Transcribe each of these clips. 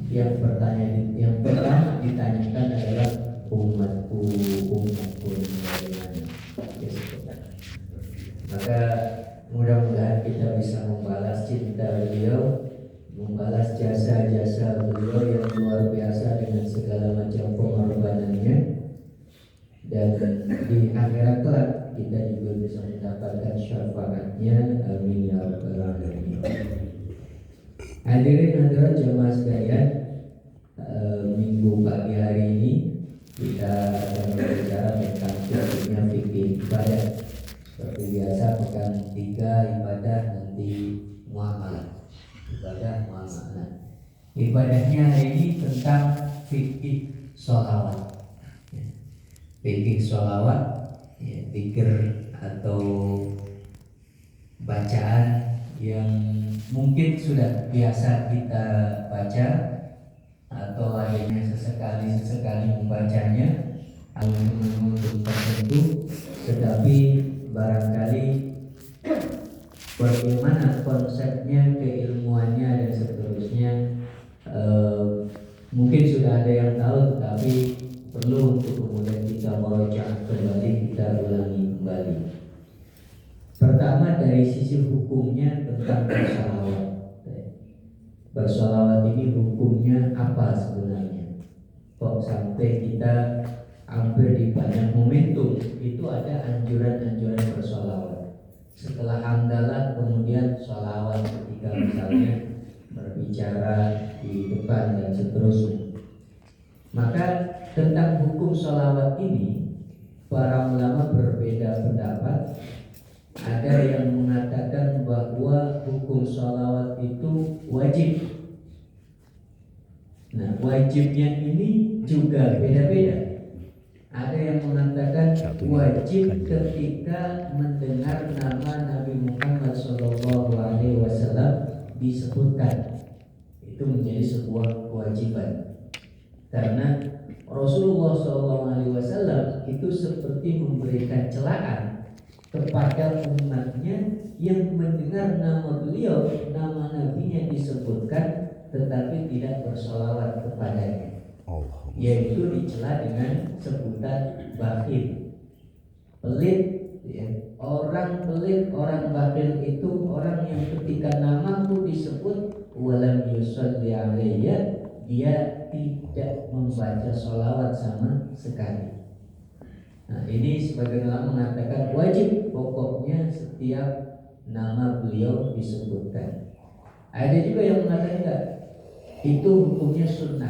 yang pertama ditanyakan adalah umatku bagaimana dia sebutkan. Maka mudah-mudahan kita bisa membalas cinta beliau, membalas jasa-jasa beliau yang luar biasa dengan segala macam pengorbanannya, dan di akhirat kelak kita juga bisa mendapatkan syafaatnya. Amin ya rabbal alamin. Hadirin hadirat jemaah sekalian, minggu pagi hari ini kita akan berbicara tentang fikihnya fikih ibadah. Seperti biasa pekan 3 ibadah, nanti muamalah. Ibadah muamalah. Ibadahnya hari ini tentang fikih sholawat. Fikih sholawat, ya, fikir atau bacaan yang mungkin sudah biasa kita baca atau adanya sesekali membacanya untuk tertentu, tetapi barangkali bagaimana konsepnya, keilmuannya dan seterusnya mungkin sudah ada yang tahu, tetapi perlu untuk kemudian kita merojaah kembali, kita ulangi kembali. Pertama dari sisi hukumnya tentang bersolawat. Bersolawat ini hukumnya apa sebenarnya? Kok sampai kita hampir di banyak momentum itu ada anjuran-anjuran bersolawat. Setelah hamdalah kemudian solawat ketika misalnya berbicara di depan dan seterusnya. Maka tentang hukum solawat ini para ulama berbeda pendapat. Ada yang mengatakan bahwa hukum sholawat itu wajib. Nah, wajibnya ini juga beda-beda. Ada yang mengatakan wajib ketika mendengar nama Nabi Muhammad SAW disebutkan. Itu menjadi sebuah kewajiban. Karena Rasulullah SAW itu seperti memberikan celaan kepada umatnya yang mendengar nama beliau, nama nabinya disebutkan tetapi tidak bersolawat kepadanya, yaitu dicela dengan sebutan bakhil, pelit, ya. Orang pelit, orang bakhil itu orang yang ketika namaku disebut walam yusalli alayya, dia tidak membaca sholawat sama sekali. Nah, ini sebagian ulama mengatakan wajib, pokoknya setiap nama beliau disebutkan. Ada juga yang mengatakan enggak, itu hukumnya sunnah.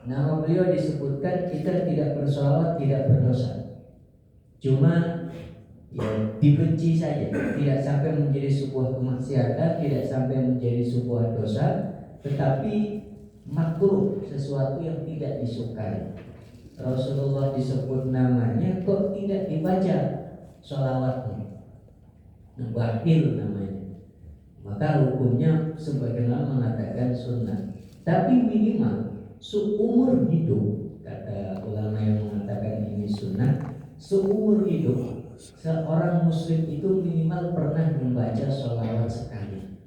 Nama beliau disebutkan, kita tidak bersolawat, tidak berdosa. Cuma ya dibenci saja, tidak sampai menjadi sebuah kemaksiatan, tidak sampai menjadi sebuah dosa, tetapi makruh, sesuatu yang tidak disukai. Rasulullah disebut namanya kok tidak dibaca sholawatnya, bakhil namanya. Maka hukumnya sebagian orang mengatakan sunnah. Tapi minimal seumur hidup, kata ulama yang mengatakan ini sunnah, seumur hidup seorang muslim itu minimal pernah membaca sholawat sekali.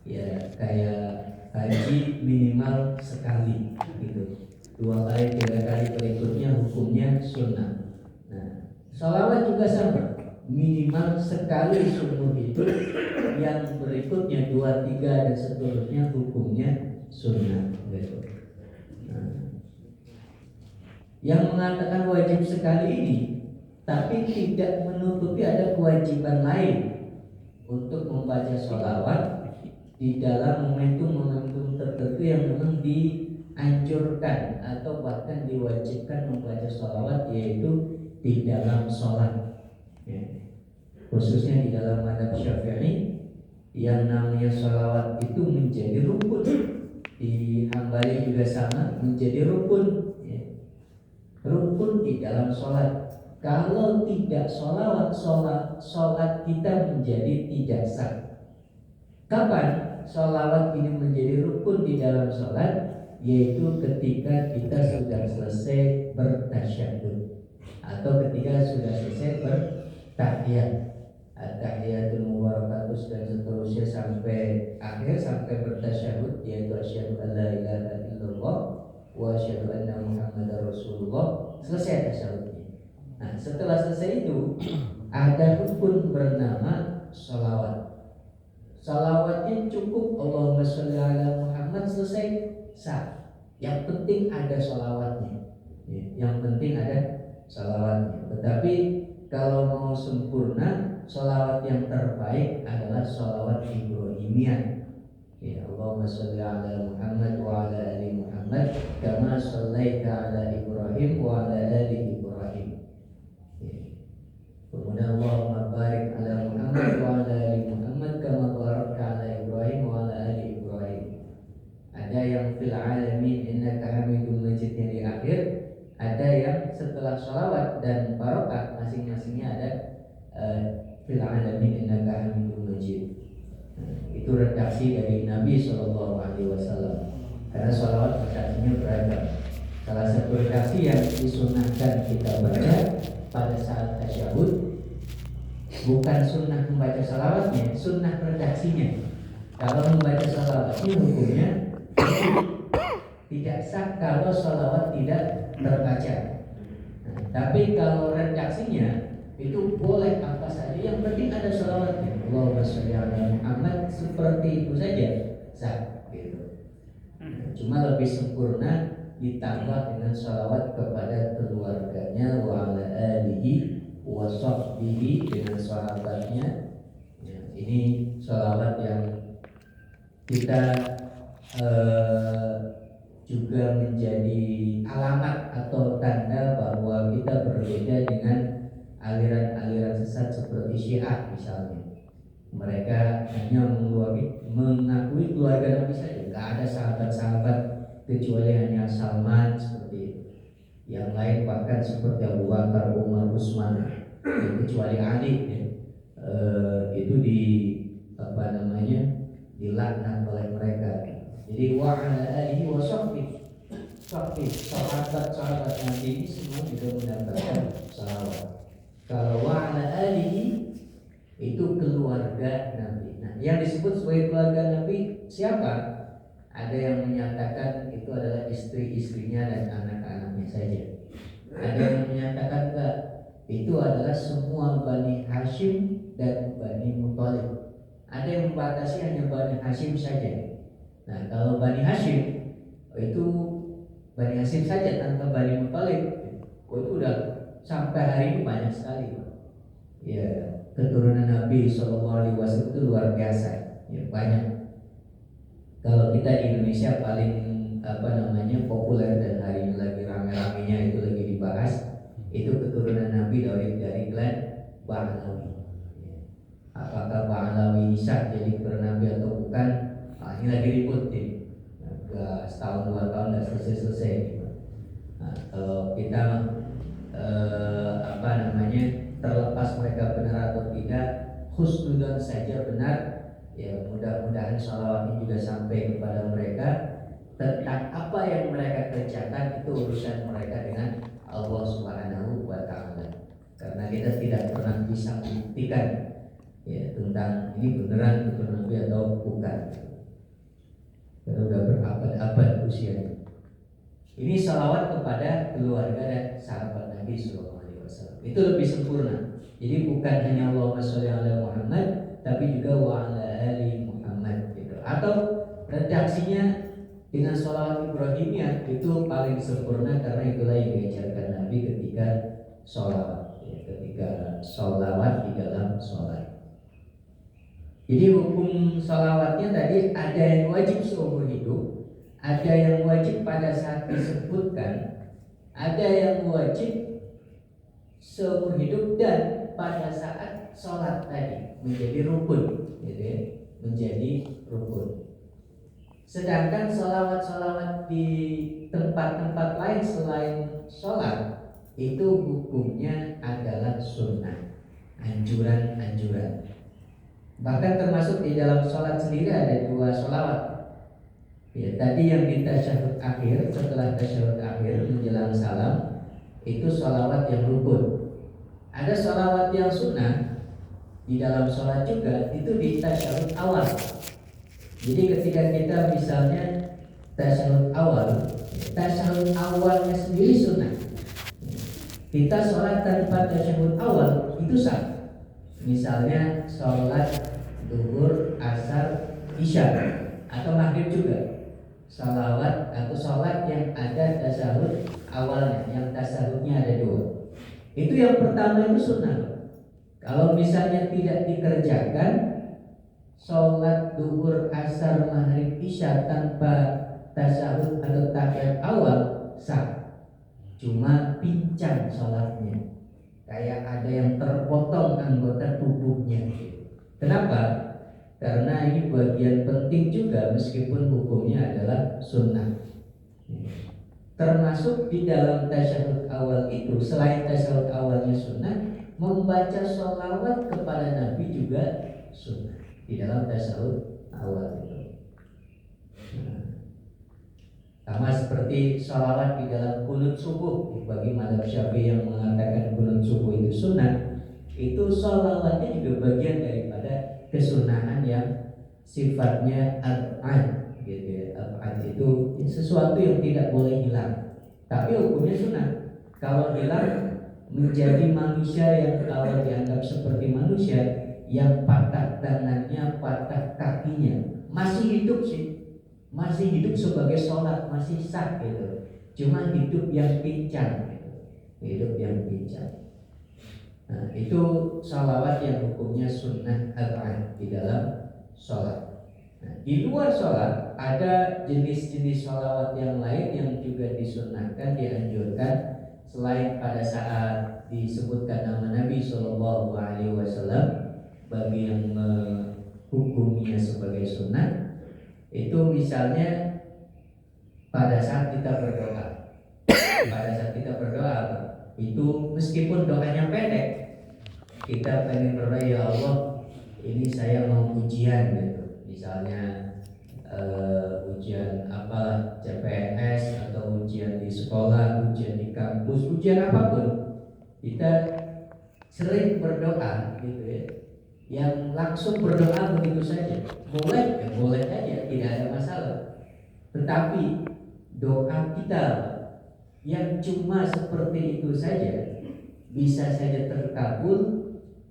Ya kayak haji minimal sekali gitu. 2 kali, 3 kali berikutnya hukumnya sunnah. Nah, sholawat juga sama, minimal sekali seumur hidup, yang berikutnya 2, 3 dan seterusnya hukumnya sunnah. Gitu. Nah, yang mengatakan wajib sekali ini, tapi tidak menutupi ada kewajiban lain untuk membaca sholawat di dalam momentum-momentum tertentu yang memang dianjurkan atau bahkan diwajibkan membaca sholawat, yaitu di dalam sholat, ya. Khususnya di dalam mazhab Syafi'i yang namanya sholawat itu menjadi rukun. Di Hambali juga sama, menjadi rukun, ya. Rukun di dalam sholat. Kalau tidak sholawat, sholat kita menjadi tidak sah. Kapan sholawat ini menjadi rukun di dalam sholat? Yaitu ketika kita sudah selesai bertasyahud atau ketika sudah selesai bertahiyat, at-tahiyatul mubarakatus dan seterusnya sampai akhir, sampai bertasyahud, yaitu asyhadu an la ilaha Muhammadar Rasulullah, selesai tasyahudnya. Nah, setelah selesai itu ada rukun bernama sholawat. Sholawatnya cukup Allahumma sholli ala Muhammad, selesai, sah. Yang penting ada sholawatnya. Yang penting ada sholawatnya. Tetapi kalau mau sempurna, sholawat yang terbaik adalah sholawat Ibrahimiyah. Ya, Allahumma sholli ala Muhammad wa ala ali Muhammad kama shallaita ala Ibrahim wa ala ali Ibrahim. Kemudian Allahumma barik ala Muhammad wa ala ali Muhammad kama barakta ala Ibrahim wa ala ali Ibrahim. Ada yang fil alamin innaka hamidum majid yang di akhir, ada yang setelah sholawat dan barokah masing-masingnya ada fil alamin innaka hamidum majid. Itu redaksi dari Nabi SAW. Karena sholawat redaksinya beragam. Salah satu redaksi yang disunahkan kita baca pada saat tasyahud, bukan sunnah membaca sholawatnya, sunnah redaksinya. Kalau membaca sholawatnya hukumnya tidak sah kalau sholawat tidak terbaca. Tapi kalau redaksinya itu boleh apa saja, yang penting ada sholawatnya. Allahumma sholli ala Muhammad, seperti itu saja sah gitu. Cuma lebih sempurna ditambah dengan sholawat kepada keluarganya wa ala alihi wa sahbihi, dengan sahabatnya. Ya, ini sholawat yang kita juga menjadi alamat atau tanda bahwa kita berbeda dengan aliran-aliran sesat seperti Syiah misalnya. Mereka hanya mengakui keluarga Nabi saja, nggak ada sahabat-sahabat kecuali hanya Salman seperti itu. Yang lain bahkan seperti Abu Bakar, Umar, Utsman, kecuali Ali ya. Itu dilaknat oleh mereka. Jadi wa ala alihi wa sahbihi, sahabat Nabi ini semua juga mendapatkan salawat. Kalau wa ala alihi itu keluarga Nabi. Nah, yang disebut sebagai keluarga Nabi siapa? Ada yang menyatakan itu adalah istri-istrinya dan anak-anaknya saja. Ada yang menyatakan enggak, itu adalah semua Bani Hashim dan Bani Muthalib. Ada yang membatasi hanya Bani Hashim saja. Nah, kalau Bani Hashim itu Bani Hashim saja tanpa Bani Muthalib, itu udah sampai hari ini banyak sekali. Ya, keturunan Nabi SAW itu luar biasa, ya, banyak. Kalau kita di Indonesia paling populer dan hari ini lagi rame-ramenya itu lagi dibahas, itu keturunan Nabi dari klan Ba'alawi. Apakah Ba'alawi ini sah jadi bernabi atau bukan? Nah, ini lagi ribut nih. Setahun 2 tahun nggak selesai. Nah, kalau kita terlepas mereka benar atau tidak, husnudzon saja benar. Ya, mudah-mudahan sholawat ini juga sampai kepada mereka. Tentang apa yang mereka kerjakan itu urusan mereka dengan Allah Subhanahu wa Ta'ala. Karena kita tidak pernah bisa membuktikan ya tentang ini beneran keturunan Nabi atau bukan. Karena sudah berabad-abad usianya. Ini sholawat kepada keluarga dan sahabat Nabi SAW. Itu lebih sempurna. Jadi bukan hanya Allahumma sholli ala Muhammad, tapi juga wa ala ali Muhammad gitu. Atau redaksinya dengan sholawat Ibrahimiyah itu paling sempurna, karena itulah yang diajarkan Nabi ketika sholawat ya, ketika sholawat di dalam sholat. Jadi hukum sholawatnya tadi ada yang wajib seumur hidup, ada yang wajib pada saat disebutkan, ada yang wajib seumur hidup dan pada saat sholat tadi menjadi rukun, gitu ya, menjadi rukun. Sedangkan sholawat-sholawat di tempat-tempat lain selain sholat itu hukumnya adalah sunnah, anjuran-anjuran. Bahkan termasuk di dalam sholat sendiri ada 2 sholawat. Ya, tadi yang di tasyahud akhir, setelah tasyahud akhir menjelang salam itu sholawat yang rukun. Ada sholawat yang sunnah di dalam sholat juga, itu di tasyahud awal. Jadi ketika kita misalnya tasyahud awal Tasyahud awalnya sendiri sunnah. Kita sholat tanpa tasyahud awal itu sah. Misalnya sholat zuhur, asar, isya atau maghrib juga. Salawat atau sholat yang ada tasyahud awalnya, yang tasyahudnya ada 2. Itu yang pertama itu sunnah. Kalau misalnya tidak dikerjakan sholat zuhur, asar, maghrib, isya tanpa tasyahud atau tahiyat awal sah. Cuma pincang sholatnya, kayak ada yang terpotong anggota tubuhnya. Kenapa? Karena ini bagian penting juga meskipun hukumnya adalah sunnah. Termasuk di dalam tasyahud awal itu, selain tasyahud awalnya sunnah, membaca sholawat kepada Nabi juga sunnah di dalam tasyahud awal itu. Sama seperti sholawat di dalam kunut subuh. Bagi mazhab Syafi'i yang mengatakan kunut subuh itu sunnah, itu sholawatnya juga bagian daripada kesunahan yang sifatnya ab'ad, gitu ya. Ab'ad itu sesuatu yang tidak boleh hilang, tapi hukumnya sunnah. Kalau hilang menjadi manusia yang kalau dianggap seperti manusia yang patah tangannya, patah kakinya, masih hidup sih. Masih hidup sebagai sholat, masih sah gitu. Cuma hidup yang pincang gitu. Hidup yang pincang. Nah, itu sholawat yang hukumnya sunnah al-'ain di dalam sholat. Nah, di luar sholat ada jenis-jenis sholawat yang lain yang juga disunnahkan, dianjurkan. Selain pada saat disebutkan nama Nabi Shallallahu Alaihi Wasallam, bagi yang menghukumnya sebagai sunnah, itu misalnya pada saat kita berdoa. Pada saat kita berdoa itu meskipun doanya pendek, kita pengen berdoa, ya Allah, ini saya mau ujian gitu. Misalnya ujian apa, CPNS atau ujian di sekolah, ujian di kampus, ujian apapun. Kita sering berdoa gitu ya. Yang langsung berdoa begitu saja, boleh ya boleh aja, tidak ada masalah. Tetapi doa kita yang cuma seperti itu saja bisa saja terkabul,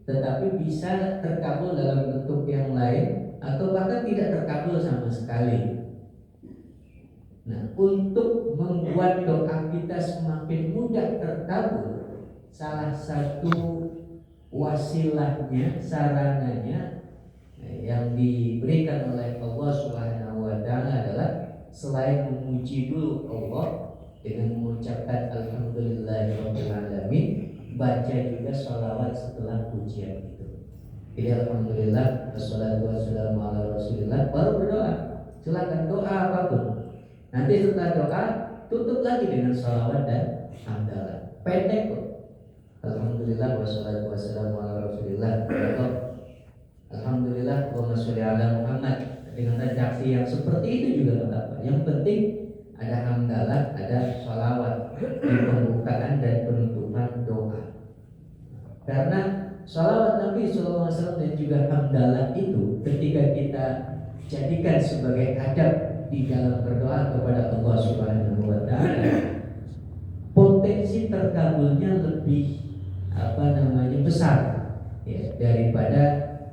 tetapi bisa terkabul dalam bentuk yang lain atau bahkan tidak terkabul sama sekali. Nah, untuk membuat doa kita semakin mudah terkabul, salah satu wasilahnya, sarananya yang diberikan oleh Allah Subhanahu wa Ta'ala adalah selain memuji dulu Allah dengan mengucapkan alhamdulillahirabbil alamin, baca juga sholawat setelah pujian itu. Jadi alhamdulillah wassalatu wassalamu ala rasulillah, baru berdoa. Silakan doa apapun. Nanti setelah doa tutup lagi dengan sholawat dan hamdalah. Pendek kok. Alhamdulillah wassalatu wassalamu ala rasulillah. Alhamdulillah wa sholli ala Muhammad. Dengan redaksi yang seperti itu juga tidak apa. Yang penting ada hamdalah, ada sholawat di pembukaan dan penutupan doa. Karena sholawat Nabi SAW dan juga hamdalah itu ketika kita jadikan sebagai adab di dalam berdoa kepada Allah Subhanahu wa Ta'ala, potensi terkabulnya lebih besar ya, daripada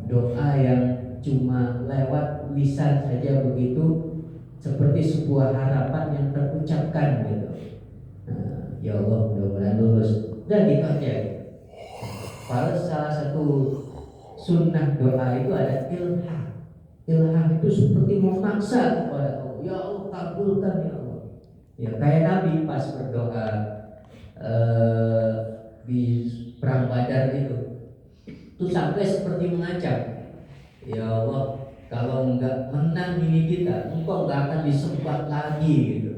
doa yang cuma lewat lisan saja begitu, seperti sebuah harapan yang terucapkan gitu. Nah, ya Allah mudah-mudahan lulus dan dikerjain. Kalau salah satu sunnah doa itu ada ilham. Ilham itu seperti memaksa kepada Allah, ya Allah kabulkan ya Allah. Ya kayak Nabi pas berdoa di perang Badar itu sampai seperti mengancam, ya Allah kalau enggak menang ini kita, engkau enggak akan disempat lagi gitu.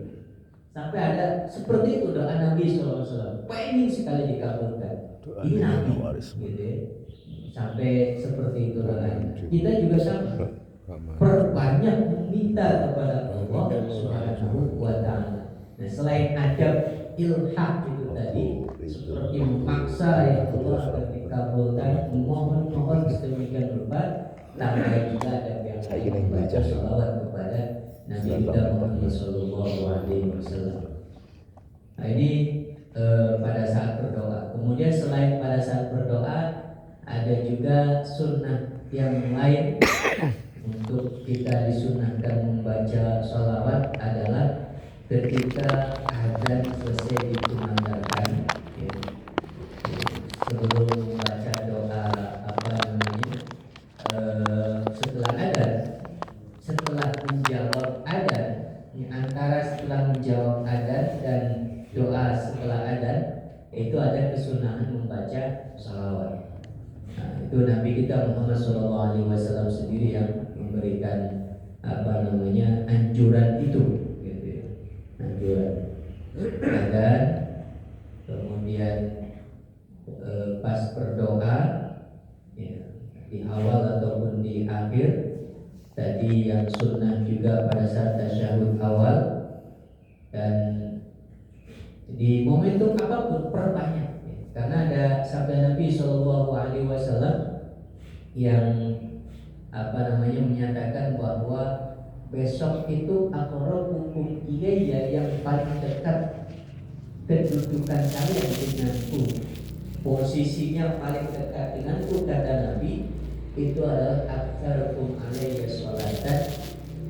Sampai ada seperti itu doa Nabi SAW, pengen sekali dikabulkan. Ini Nabi gitu ya. Sampai seperti itu doanya. Kita juga sama, perbanyak meminta kepada Allah Subhanahu wa Ta'ala. Nah, selain adab ilham itu tadi, seperti memaksa ya Allah agar dikabulkan, mohon sedemikian rupa, tambah juga ada yang membaca sholawat kepada Nabi kita Muhammad Sallallahu Alaihi Wasallam. Nah ini pada saat berdoa. Kemudian selain pada saat berdoa, ada juga sunnah yang lain untuk kita disunahkan membaca sholawat adalah ketika azan selesai dikumandangkan, ya, sebelum membaca doa setelah azan, setelah menjawab azan, antara setelah menjawab azan dan doa setelah azan itu ada kesunahan membaca sholawat. Nah, itu Nabi kita Muhammad SAW sendiri yang memberikan anjuran itu, gitu ya. Anjuran. Dan kemudian pas berdoa, ya, di awal ataupun di akhir, tadi yang sunnah juga pada saat tasyahud awal, dan di momentum apapun perbanyak, ya. Karena ada sabda Nabi Shallallahu Alaihi Wasallam yang menyatakan bahwa besok itu aqrabukum ilayya, yang paling dekat kedudukan kalian denganku, posisinya paling dekat denganku, kata Nabi, itu adalah aktsarukum alayya sholatan,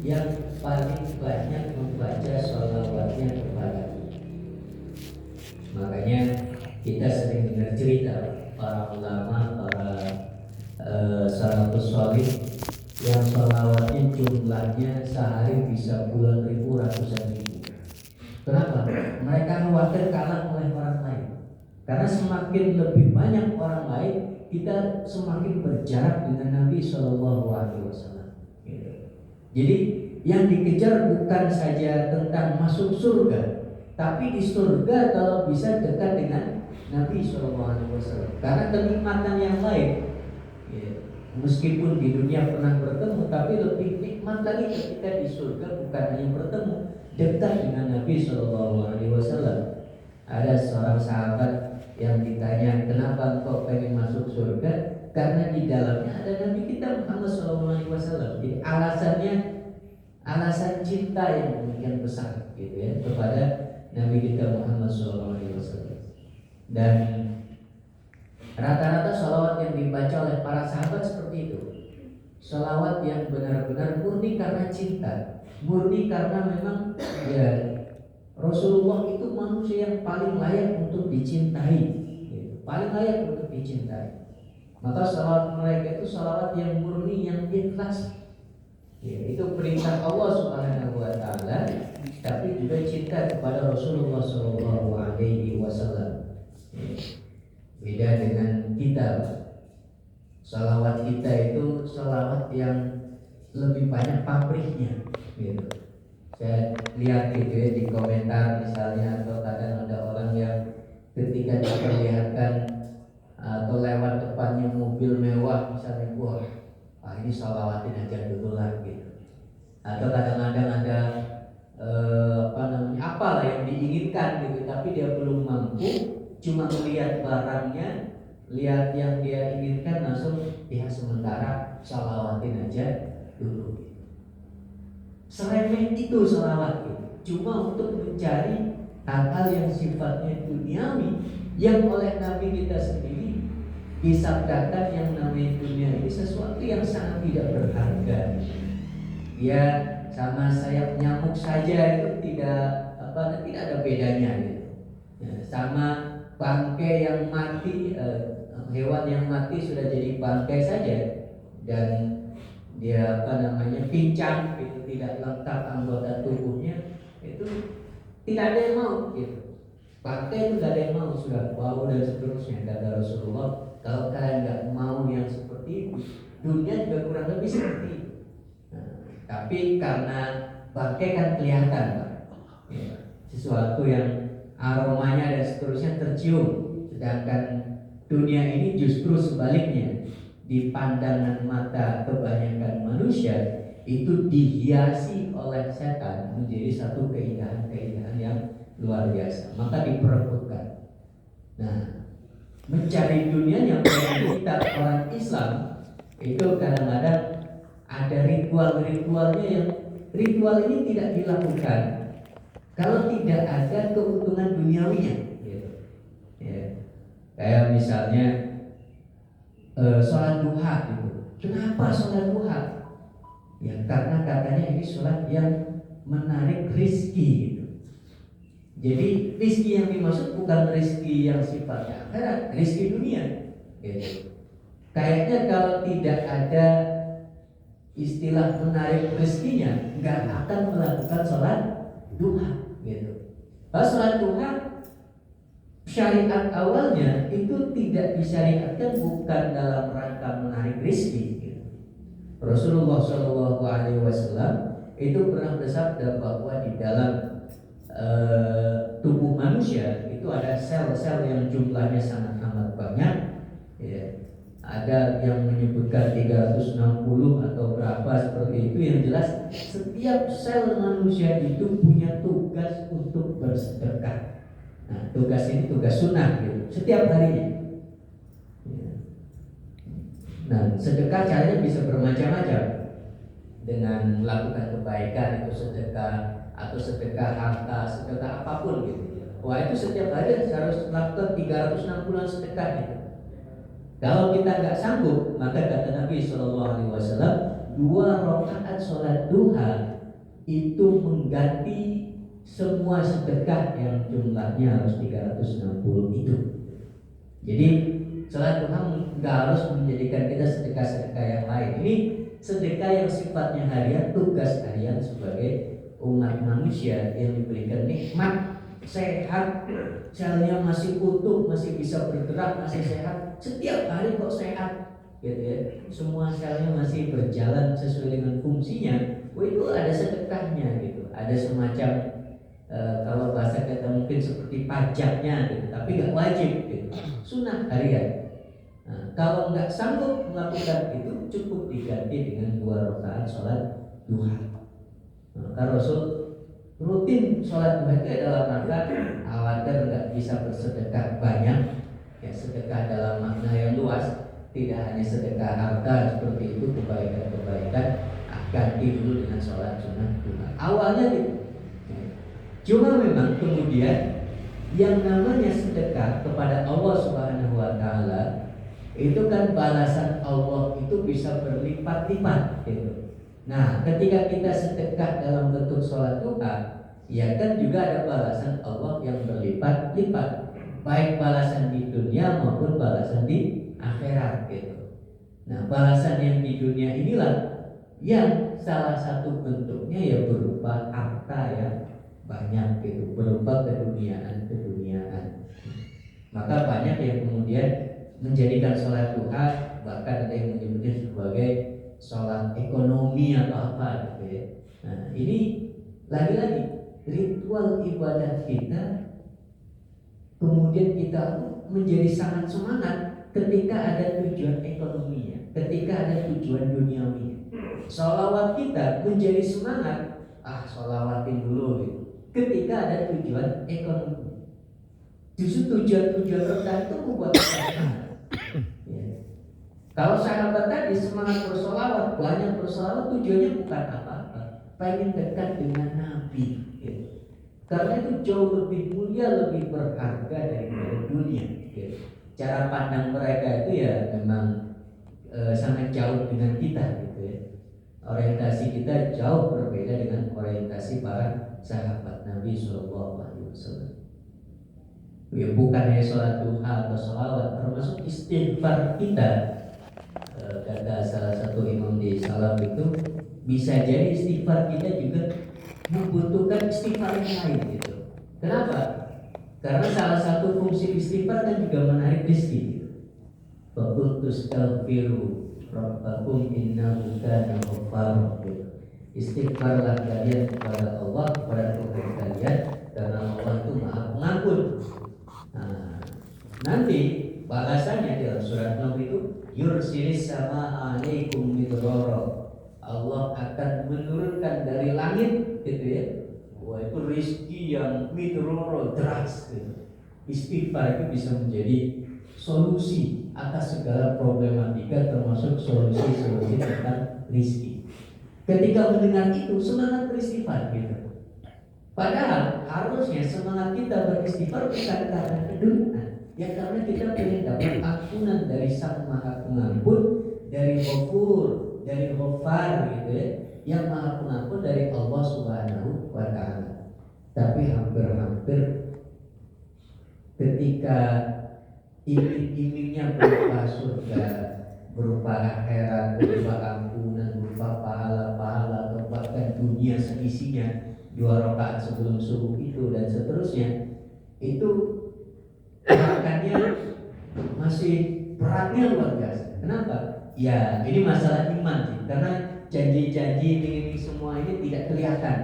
yang paling banyak membaca sholawatnya kepadaku. Makanya kita sering dengar cerita para ulama, para salafus sholih yang sholawatnya jumlahnya sehari bisa puluhan ribu, ratusan ribu. Kenapa? Mereka khawatir kalah oleh orang lain. Karena semakin lebih banyak orang lain, kita semakin berjarak dengan Nabi Shallallahu Alaihi Wasallam. Jadi yang dikejar bukan saja tentang masuk surga, tapi di surga kalau bisa dekat dengan Nabi Shallallahu Alaihi Wasallam. Karena kenikmatan yang lain, ya, meskipun di dunia pernah bertemu, tapi lebih nikmat lagi ketika di surga bukan hanya bertemu, dekat dengan Nabi Shallallahu Alaihi Wasallam. Ada seorang sahabat yang ditanya, kenapa engkau pengen masuk surga? Karena di dalamnya ada Nabi kita Muhammad Shallallahu Alaihi Wasallam. Jadi alasannya alasan cinta yang demikian besar, gitu ya, kepada Nabi kita Muhammad Shallallahu Alaihi Wasallam. Dan rata-rata sholawat yang dibaca oleh para sahabat seperti itu, sholawat yang benar-benar murni karena cinta, murni karena memang ya Rasulullah itu manusia yang paling layak untuk dicintai, gitu. Paling layak untuk dicintai. Maka sholawat mereka itu sholawat yang murni, yang ikhlas, ya, itu perintah Allah Subhanahu Wa Taala, tapi juga cinta kepada Rasulullah Shallallahu Alaihi Wasallam. Beda dengan kita, salawat kita itu salawat yang lebih banyak pamrihnya, gitu. Saya lihat gitu ya di komentar misalnya, atau kadang ada orang yang ketika diperlihatkan atau lewat depannya mobil mewah misalnya, wah, ini salawatin aja dulu lah, gitu. Atau kadang-kadang ada apalah yang diinginkan gitu, tapi dia belum mampu, cuma melihat barangnya, lihat yang dia inginkan, langsung ya sementara salawatin aja dulu. Seremeh itu salawat gitu. Cuma untuk mencari hal-hal yang sifatnya duniawi, yang oleh Nabi kita sendiri disabdakan yang namanya dunia ini sesuatu yang sangat tidak berharga. Ya sama sayap nyamuk saja itu tidak ada bedanya gitu. Ya, sama bangkai yang mati, hewan yang mati sudah jadi bangkai saja, dan dia pincang gitu, tidak lengkap anggota tubuhnya, itu tidak ada yang mau gitu. Bangkai itu tidak ada yang mau, sudah bau dan seterusnya. Kata Rasulullah, kalau kalian nggak mau yang seperti itu, dunia juga kurang lebih seperti itu. Nah, tapi karena bangkai kan kelihatan, Pak, ya, sesuatu yang aromanya dan seterusnya tercium, sedangkan dunia ini justru sebaliknya, di pandangan mata kebanyakan manusia itu dihiasi oleh setan menjadi satu keindahan-keindahan yang luar biasa, maka diperebutkan. Nah, mencari dunia yang kita orang Islam itu kadang-kadang ada ritual-ritualnya yang ritual ini tidak dilakukan kalau tidak ada keuntungan duniawinya, gitu. Ya. Kayak misalnya sholat duha gitu. Kenapa sholat duha? Ya karena katanya ini sholat yang menarik rizki gitu. Jadi rizki yang dimaksud bukan rizki yang sifatnya akhirat, rizki dunia gitu. Kayaknya kalau tidak ada istilah menarik rizkinya, nggak akan melakukan sholat duha gitu. Kalau sholat duha syariat awalnya itu tidak disyariatkan bukan dalam rangka menarik rizki gitu. Rasulullah SAW itu pernah bersabda bahwa di dalam tubuh manusia itu ada sel-sel yang jumlahnya sangat amat banyak ya. Ada yang menyebutkan 360 atau berapa seperti itu. Yang jelas setiap sel manusia itu punya tugas untuk bersedekah. Nah, tugas ini tugas sunnah gitu, setiap harinya ya. Nah, sedekah caranya bisa bermacam-macam. Dengan melakukan kebaikan itu sedekah, atau sedekah harta, sedekah apapun gitu. Wah, itu setiap hari harus melakukan 360 sedekah gitu. Kalau kita nggak sanggup, maka kata Nabi SAW, 2 rakaat sholat duha itu mengganti semua sedekah yang jumlahnya harus 360 itu. Jadi sholat duha nggak harus menjadikan kita sedekah-sedekah yang lain. Ini sedekah yang sifatnya harian, tugas harian sebagai umat manusia yang diberikan nikmat sehat, selnya masih utuh, masih bisa bergerak, masih sehat. Setiap hari kok sehat, gitu ya. Semua selnya masih berjalan sesuai dengan fungsinya. Oh, itu ada sedekahnya gitu. Ada semacam kalau bahasa kita mungkin seperti pajaknya gitu, tapi nggak wajib gitu. Sunnah harian. Nah, kalau nggak sanggup melakukan itu, cukup diganti dengan 2 rakaat sholat duha. Maka Rasul rutin sholat duha itu adalah rangka agar nggak bisa bersedekah banyak, ya sedekah dalam makna yang luas, tidak hanya sedekah harta seperti itu, kebaikan-kebaikan ganti dulu dengan sholat sunnah duha. Awalnya gitu. Cuma memang kemudian yang namanya sedekah kepada Allah Subhanahu wa taala itu kan balasan Allah itu bisa berlipat-lipat gitu. Nah, ketika kita sedekah dalam bentuk sholat duha, ya kan juga ada balasan Allah yang berlipat-lipat, baik balasan di dunia maupun balasan di akhirat gitu. Nah, balasan yang di dunia inilah yang salah satu bentuknya ya berupa harta ya banyak gitu, berupa keduniaan. Maka banyak yang kemudian menjadikan sholat duha, bahkan ada yang menyebutnya sebagai sholat ekonomi atau apa gitu ya. Nah, ini lagi-lagi ritual ibadah kita, kemudian kita menjadi sangat semangat ketika ada tujuan ekonominya, ketika ada tujuan duniawinya. Sholawat kita menjadi semangat, sholawatin dulu gitu, ketika ada tujuan ekonomi. Justru tujuan-tujuan rendah itu membuat kita semangat. Ya. Kalau sahabat tadi semangat bersolawat, banyak bersolawat, tujuannya bukan apa-apa, pengen dekat dengan Nabi gitu. Karena itu jauh lebih mulia, lebih berharga daripada dunia gitu. Cara pandang mereka itu ya memang sangat jauh dengan kita gitu ya. Orientasi kita jauh berbeda dengan orientasi para sahabat Nabi SAW. Ya, bukan hanya sholat duha atau sholawat, termasuk istighfar kita. Kata salah satu imam di Salaf itu, bisa jadi istighfar kita juga membutuhkan istighfar yang lain gitu. Kenapa? Karena salah satu fungsi istighfar kan juga menarik rezeki. Faqul tastaghfiru rabbakum innahu kana ghaffar. Istighfarlah kalian kepada Allah, kepada Tuhan kalian, karena Allah itu Maha Pengampun. Nah, nanti balasannya dalam surat Nuh itu yursilis sama alaikum midrara. Allah akan menurunkan dari langit gitu ya. Wah, itu rezeki yang midrara deras gitu. Istighfar itu bisa menjadi solusi atas segala problematika, termasuk solusi-solusi tentang rezeki. ketika mendengar itu semangat beristighfar gitu. Padahal harusnya semangat kita beristighfar bukan karena keduniaan, ya karena kita ingin dapat ampunan dari Sang Maha Pengampun, dari Ghafur, dari Ghaffar gitu ya, yang Maha Pengampun dari Allah Subhanahu wa Ta'ala. Tapi hampir-hampir ketika iming-imingnya berupa surga, berupa akhirat, berupa ampunan, berupa pahala-pahala, atau bahkan dunia seisinya, 2 rakaat sebelum subuh itu dan seterusnya, itu makanya masih beratnya luar biasa. Kenapa? Ya ini masalah iman sih, karena janji-janji ini semua ini tidak kelihatan.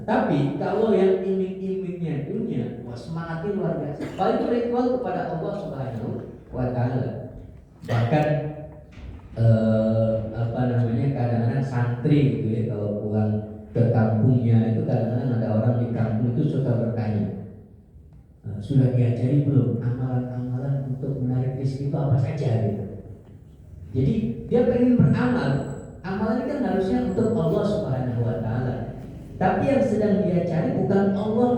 Tapi kalau yang iming-imingnya dunia, wah semangatnya luar biasa. Kalau itu ritual kepada Allah Subhanahu wa Ta'ala. Bahkan kadang-kadang santri gitu ya, kalau pulang ke kampungnya itu kadang-kadang ada orang di kampung itu suka bertanya, sudah diajari belum amalan-amalan untuk menarik rezeki itu apa saja gitu. Jadi dia pengen beramal, amalan ini kan harusnya untuk Allah Subhanahu wa Ta'ala. Tapi yang sedang dia cari bukan Allah.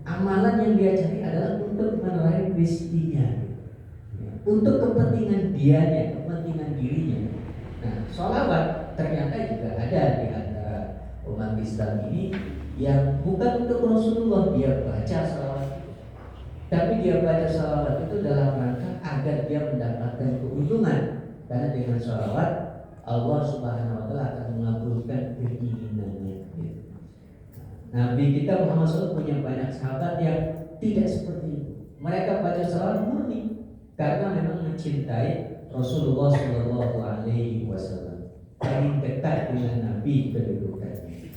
Amalan yang dia cari adalah untuk meraih rezekinya, untuk kepentingan dianya, kepentingan dirinya. Nah, sholawat ternyata juga ada di antara umat Islam ini yang bukan untuk Rasulullah dia baca sholawat, tapi dia baca sholawat itu dalam rangka agar dia mendapatkan keuntungan, karena dengan sholawat Allah Subhanahu wa Ta'ala akan mengabulkan keinginannya. Nabi kita Muhammad SAW punya banyak sahabat yang tidak seperti itu. Mereka baca sholawat murni karena memang mencintai Rasulullah Shallallahu Alaihi Wasallam, paling dekat dengan Nabi kedudukannya.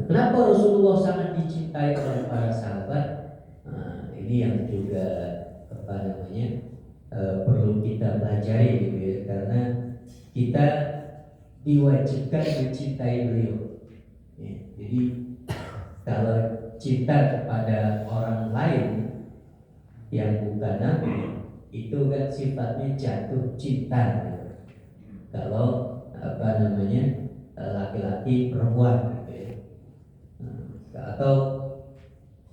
Kenapa Rasulullah sangat dicintai oleh para sahabat? Ini yang juga perlu kita pelajari gitu ya, karena kita diwajibkan mencintai beliau. Ya, jadi kalau cinta kepada orang lain yang bukan Nabi itu kan sifatnya jatuh cinta. Gitu. Kalau laki-laki perempuan gitu ya. Atau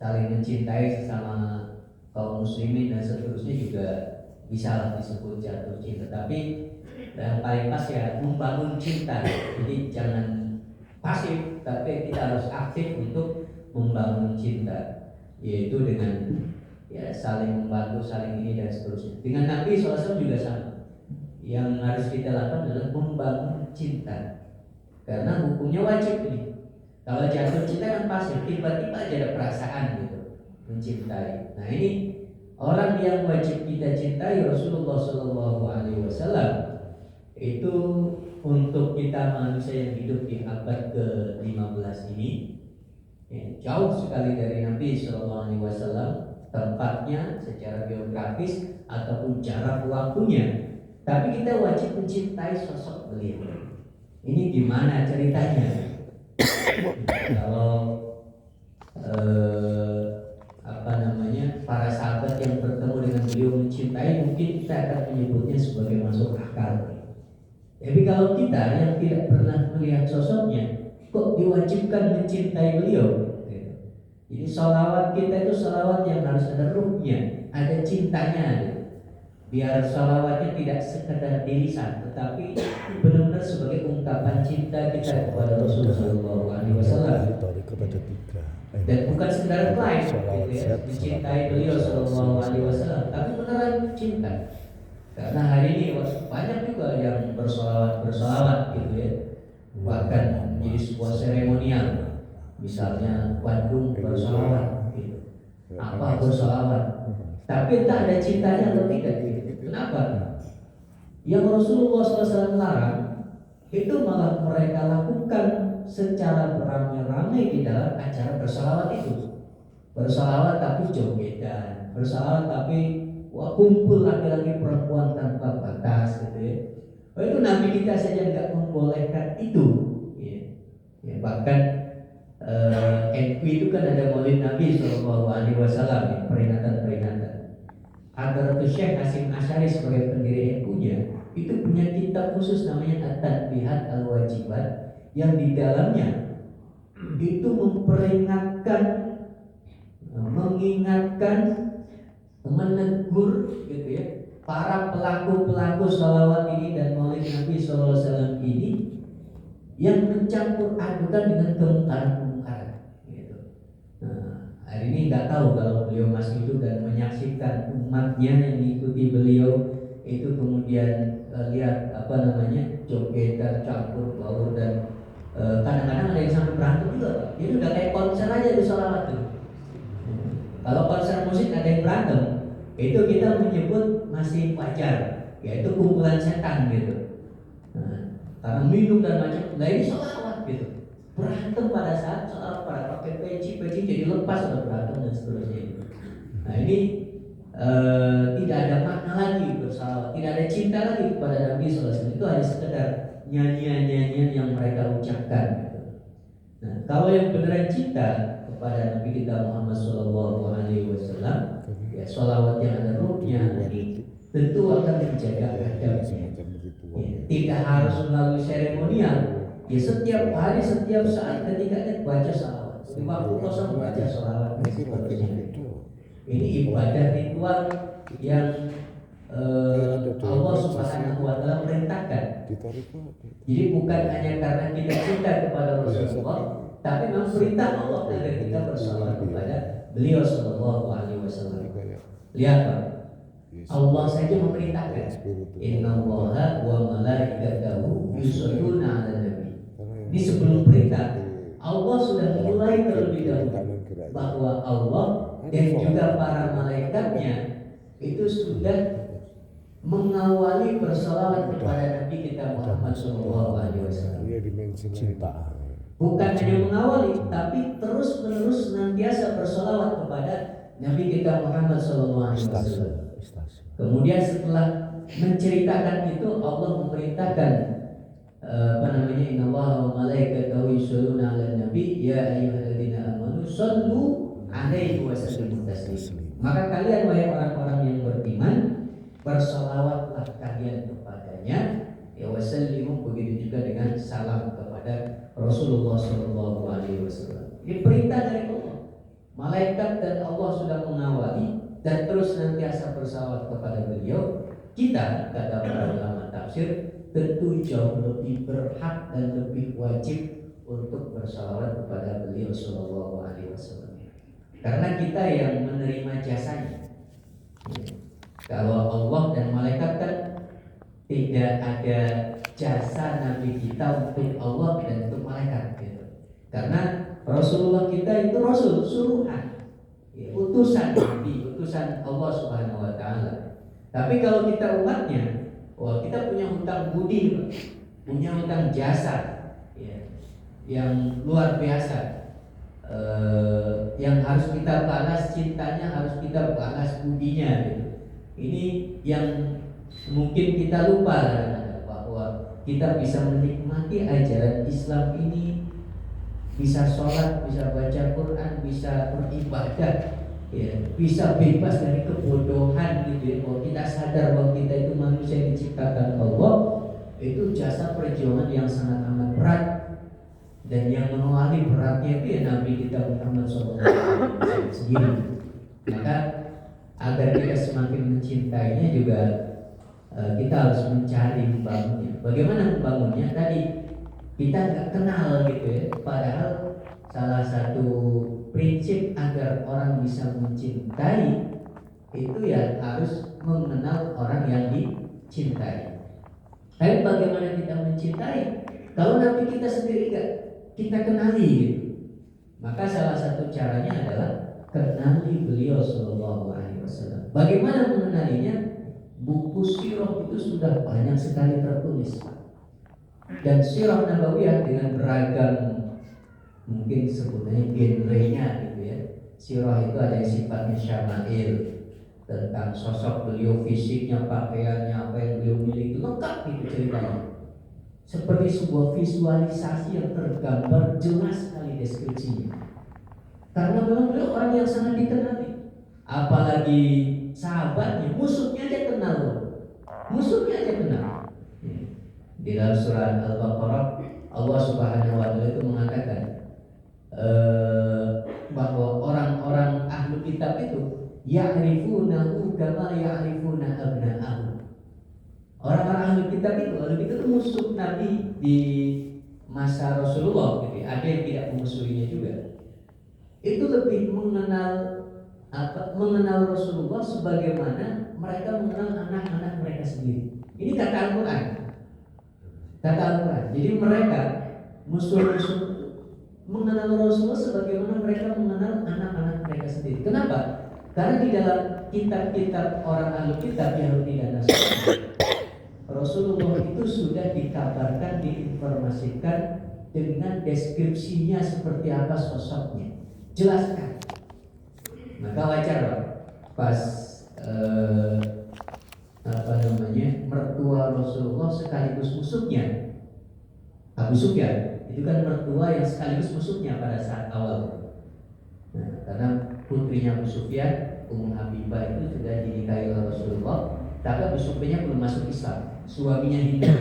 saling mencintai sesama kaum muslimin dan seterusnya juga bisa disebut jatuh cinta. Tapi yang paling pas ya membangun cinta. Jadi jangan pasif, tapi kita harus aktif untuk membangun cinta, yaitu dengan ya saling membantu, saling ini dan seterusnya. Dengan Nabi SAW juga sama. Yang harus kita lakukan adalah membangun cinta, karena hukumnya wajib nih. Kalau jatuh cinta kan pasif, tiba-tiba aja ada perasaan gitu, mencintai. Nah ini orang yang wajib kita cintai, Rasulullah Shallallahu Alaihi Wasallam, itu untuk kita manusia yang hidup di abad ke-15 ini ya, jauh sekali dari Nabi Shallallahu Alaihi Wasallam, tempatnya secara geografis ataupun jarak waktunya. Tapi kita wajib mencintai sosok beliau. Ini gimana ceritanya? Kalau para sahabat yang bertemu dengan beliau mencintai, mungkin kita akan menyebutnya sebagai masuk akal. Tapi kalau kita yang tidak pernah melihat sosoknya, kok diwajibkan mencintai beliau? Jadi sholawat kita itu sholawat yang harus ada ruhnya, ada cintanya. Biar sholawatnya tidak sekedar di lisan, tetapi benar-benar sebagai ungkapan cinta kita kepada Rasulullah SAW. Dan bukan sekedar klaim, gitu ya, mencintai beliau SAW, tapi beneran cinta. Karena hari ini banyak juga yang bersolawat gitu ya, bahkan jadi sebuah seremonial. Misalnya Bandung bersolawat, gitu. Apa bersolawat? Tapi entah ada cintanya atau tidak. Gitu. Kenapa? Yang Rasulullah SAW larang itu malah mereka lakukan secara beramai-ramai di dalam acara bersolawat itu. Bersolawat tapi jogedan, bersolawat tapi kumpul laki-laki perempuan tanpa batas gitu ya. Itu Nabi kita saja nggak membolehkan itu ya. Bahkan NU itu kan ada Maulid Nabi SAW, peringatan-peringatan. Agar itu Syekh Hasyim Asy'ari sebagai pendiri NU-nya itu punya kitab khusus namanya At-Tanbihat Al-Wajibat, yang di dalamnya itu memperingatkan, mengingatkan, menegur gitu ya, para pelaku-pelaku sholawat ini dan maulid Nabi SAW ini yang mencampur adukan dengan kemungkaran-kemungkaran gitu. Nah, hari ini nggak tahu kalau beliau masih hidup dan menyaksikan umatnya yang mengikuti beliau itu kemudian lihat apa namanya jogetan campur baur dan kadang-kadang ada yang sampai berantem juga, Pak. Itu udah kayak konser aja di sholawat tuh. Kalau konser musik ada yang berantem, itu kita menyebut masih wajar, yaitu kumpulan setan gitu. Nah, karena minum dan macam, nah ini sholawat gitu. Berantem pada saat soal pada pakai peci jadi lepas atau berantem dan seterusnya. Nah ini tidak ada makna lagi bersalawat, tidak ada cinta lagi kepada Nabi SAW. Itu hanya sekedar nyanyian-nyanyian yang mereka ucapkan gitu. Nah, kalau yang beneran cinta kepada Nabi kita Muhammad SAW, ya sholawat yang ada ruhnya ini tentu akan menjaga adabnya. Ya, tidak harus melalui seremonial. Ya setiap hari, setiap saat ketika baca sholawat, di waktu kosong baca sholawat. Ini ibadah ritual yang Allah Subhanahu wa Ta'ala perintahkan. Jadi bukan hanya karena kita cinta kepada Rasulullah, tapi memang perintah Allah agar kita bersalawat kepada beliau Sallallahu Alaihi Wasallam. Lihat Pak, Allah saja memerintahkan, Innallaha wa malaikatahu yusholluna 'alan nabi. Ini sebelum perintah, Allah sudah mulai terlebih dahulu bahwa Allah dan juga para malaikatnya itu sudah mengawali bersalawat kepada Nabi kita Muhammad SAW. Bukan hanya mengawali, tapi terus menerus senantiasa bersalawat kepada Nabi kita Muhammad SAW. Kemudian setelah menceritakan itu, Allah memerintahkan Innallaha wa malaikatahu yusholluna 'alan nabi ya ayyuhalladzina amanu shallu 'alaihi wa sallimu taslima. Maka kalian wahai orang-orang yang beriman, bersalawatlah kalian kepadanya, ya wasallimu, begitu juga dengan salam kepada Rasulullah Shallallahu Alaihi Wasallam. Ini perintah dari Allah. Malaikat dan Allah sudah mengawali dan terus senantiasa bersalawat kepada beliau. Kita, kata para ulama tafsir, tentu jauh lebih berhak dan lebih wajib untuk bersalawat kepada beliau Shallallahu Alaihi Wasallam. Karena kita yang menerima jasanya. Kalau Allah dan malaikat kan tidak ada jasa Nabi kita untuk Allah dan untuk malaikat gitu. Karena Rasulullah kita itu Rasul suruhan, ya, utusan Nabi, utusan Allah Subhanahu Wa Taala. Tapi kalau kita umatnya, wah kita punya hutang budi, punya hutang jasa, ya, yang luar biasa. Yang harus kita balas cintanya, harus kita balas budinya gitu. Ini yang mungkin kita lupa bahwa kita bisa menikmati ajaran Islam ini, bisa sholat, bisa baca Quran, bisa beribadah, ya, bisa bebas dari kebodohan gitu ya. Bahwa kita sadar bahwa kita itu manusia yang diciptakan Allah, itu jasa perjuangan yang sangat amat berat. Dan yang mengawali beratnya itu ya Nabi kita Muhammad SAW sendiri. Maka agar kita semakin mencintainya juga kita harus mencari membangunnya. Bagaimana membangunnya? Tadi kita nggak kenal gitu ya. Padahal salah satu prinsip agar orang bisa mencintai itu ya harus mengenal orang yang dicintai. Tapi bagaimana kita mencintai? Kalau Nabi kita sendiri nggak kita kenali gitu. Maka salah satu caranya adalah kenali beliau Sallallahu Alaihi Wasallam. Bagaimana mengenalinya? Buku sirah itu sudah banyak sekali tertulis. Dan sirah Nabawiyah dengan beragam mungkin sebutnya genrenya gitu ya. Sirah itu ada yang sifatnya syama'il, tentang sosok beliau, fisiknya, pakaiannya, apa yang beliau miliki, lengkap itu ceritanya. Seperti sebuah visualisasi yang tergambar jelas sekali deskripsinya. Karena memang beliau orang yang sangat dikenali. Apalagi sahabatnya, musuhnya aja kenal. Musuhnya aja kenal. Di dalam surah Al-Baqarah Allah Subhanahu wa taala itu mengatakan bahwa orang-orang ahlu kitab itu ya'rifunahu kama ya'rifuna abna'ahum. Orang-orang ahlu kitab itu musuh Nabi di masa Rasulullah gitu. Ada yang tidak memusuhinya juga. Itu lebih mengenal Rasulullah sebagaimana mereka mengenal anak-anak mereka sendiri. Ini kata Al-Quran. Kata Al-Quran. Jadi mereka musuh-musuh mengenal Rasulullah sebagaimana mereka mengenal anak-anak mereka sendiri. Kenapa? Karena di dalam kitab-kitab orang ahli kitab Yahudi dan Nasrani, Rasulullah itu sudah dikabarkan, diinformasikan dengan deskripsinya seperti apa sosoknya. Jelaskan. Maka wajar Pak, pas mertua Rasulullah sekaligus musuhnya Abu Sufyan, itu kan mertua yang sekaligus musuhnya pada saat awal. Nah, karena putrinya Abu Sufyan, Ummu Habibah itu sudah dinikahi oleh Rasulullah, tapi Abu Sufyan belum masuk Islam. Suaminya Hindu.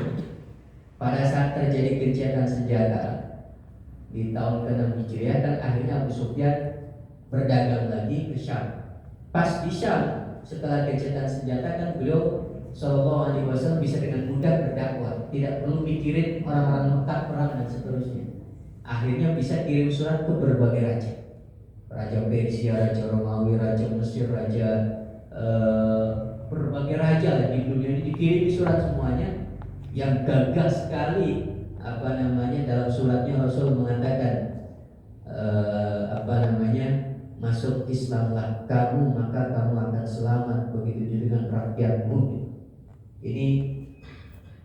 Pada saat terjadi gencatan senjata di tahun ke-6 Hijriah, kan akhirnya Abu Sufyan berdagang lagi ke Syam. Pas di Syam, setelah gencatan senjata kan beliau Sallallahu Alaihi Wasallam bisa dengan mudah berdakwah, tidak perlu mikirin orang-orang Mekah perang dan seterusnya. Akhirnya bisa kirim surat ke berbagai raja, Raja Persia, Raja Romawi, Raja Mesir, Raja berbagai raja lah di dunia ini, dikirim surat semuanya. Yang gagah sekali dalam suratnya Rasul mengatakan masuk Islamlah kamu, maka kamu akan selamat, begitu juga dengan rakyatmu. Ini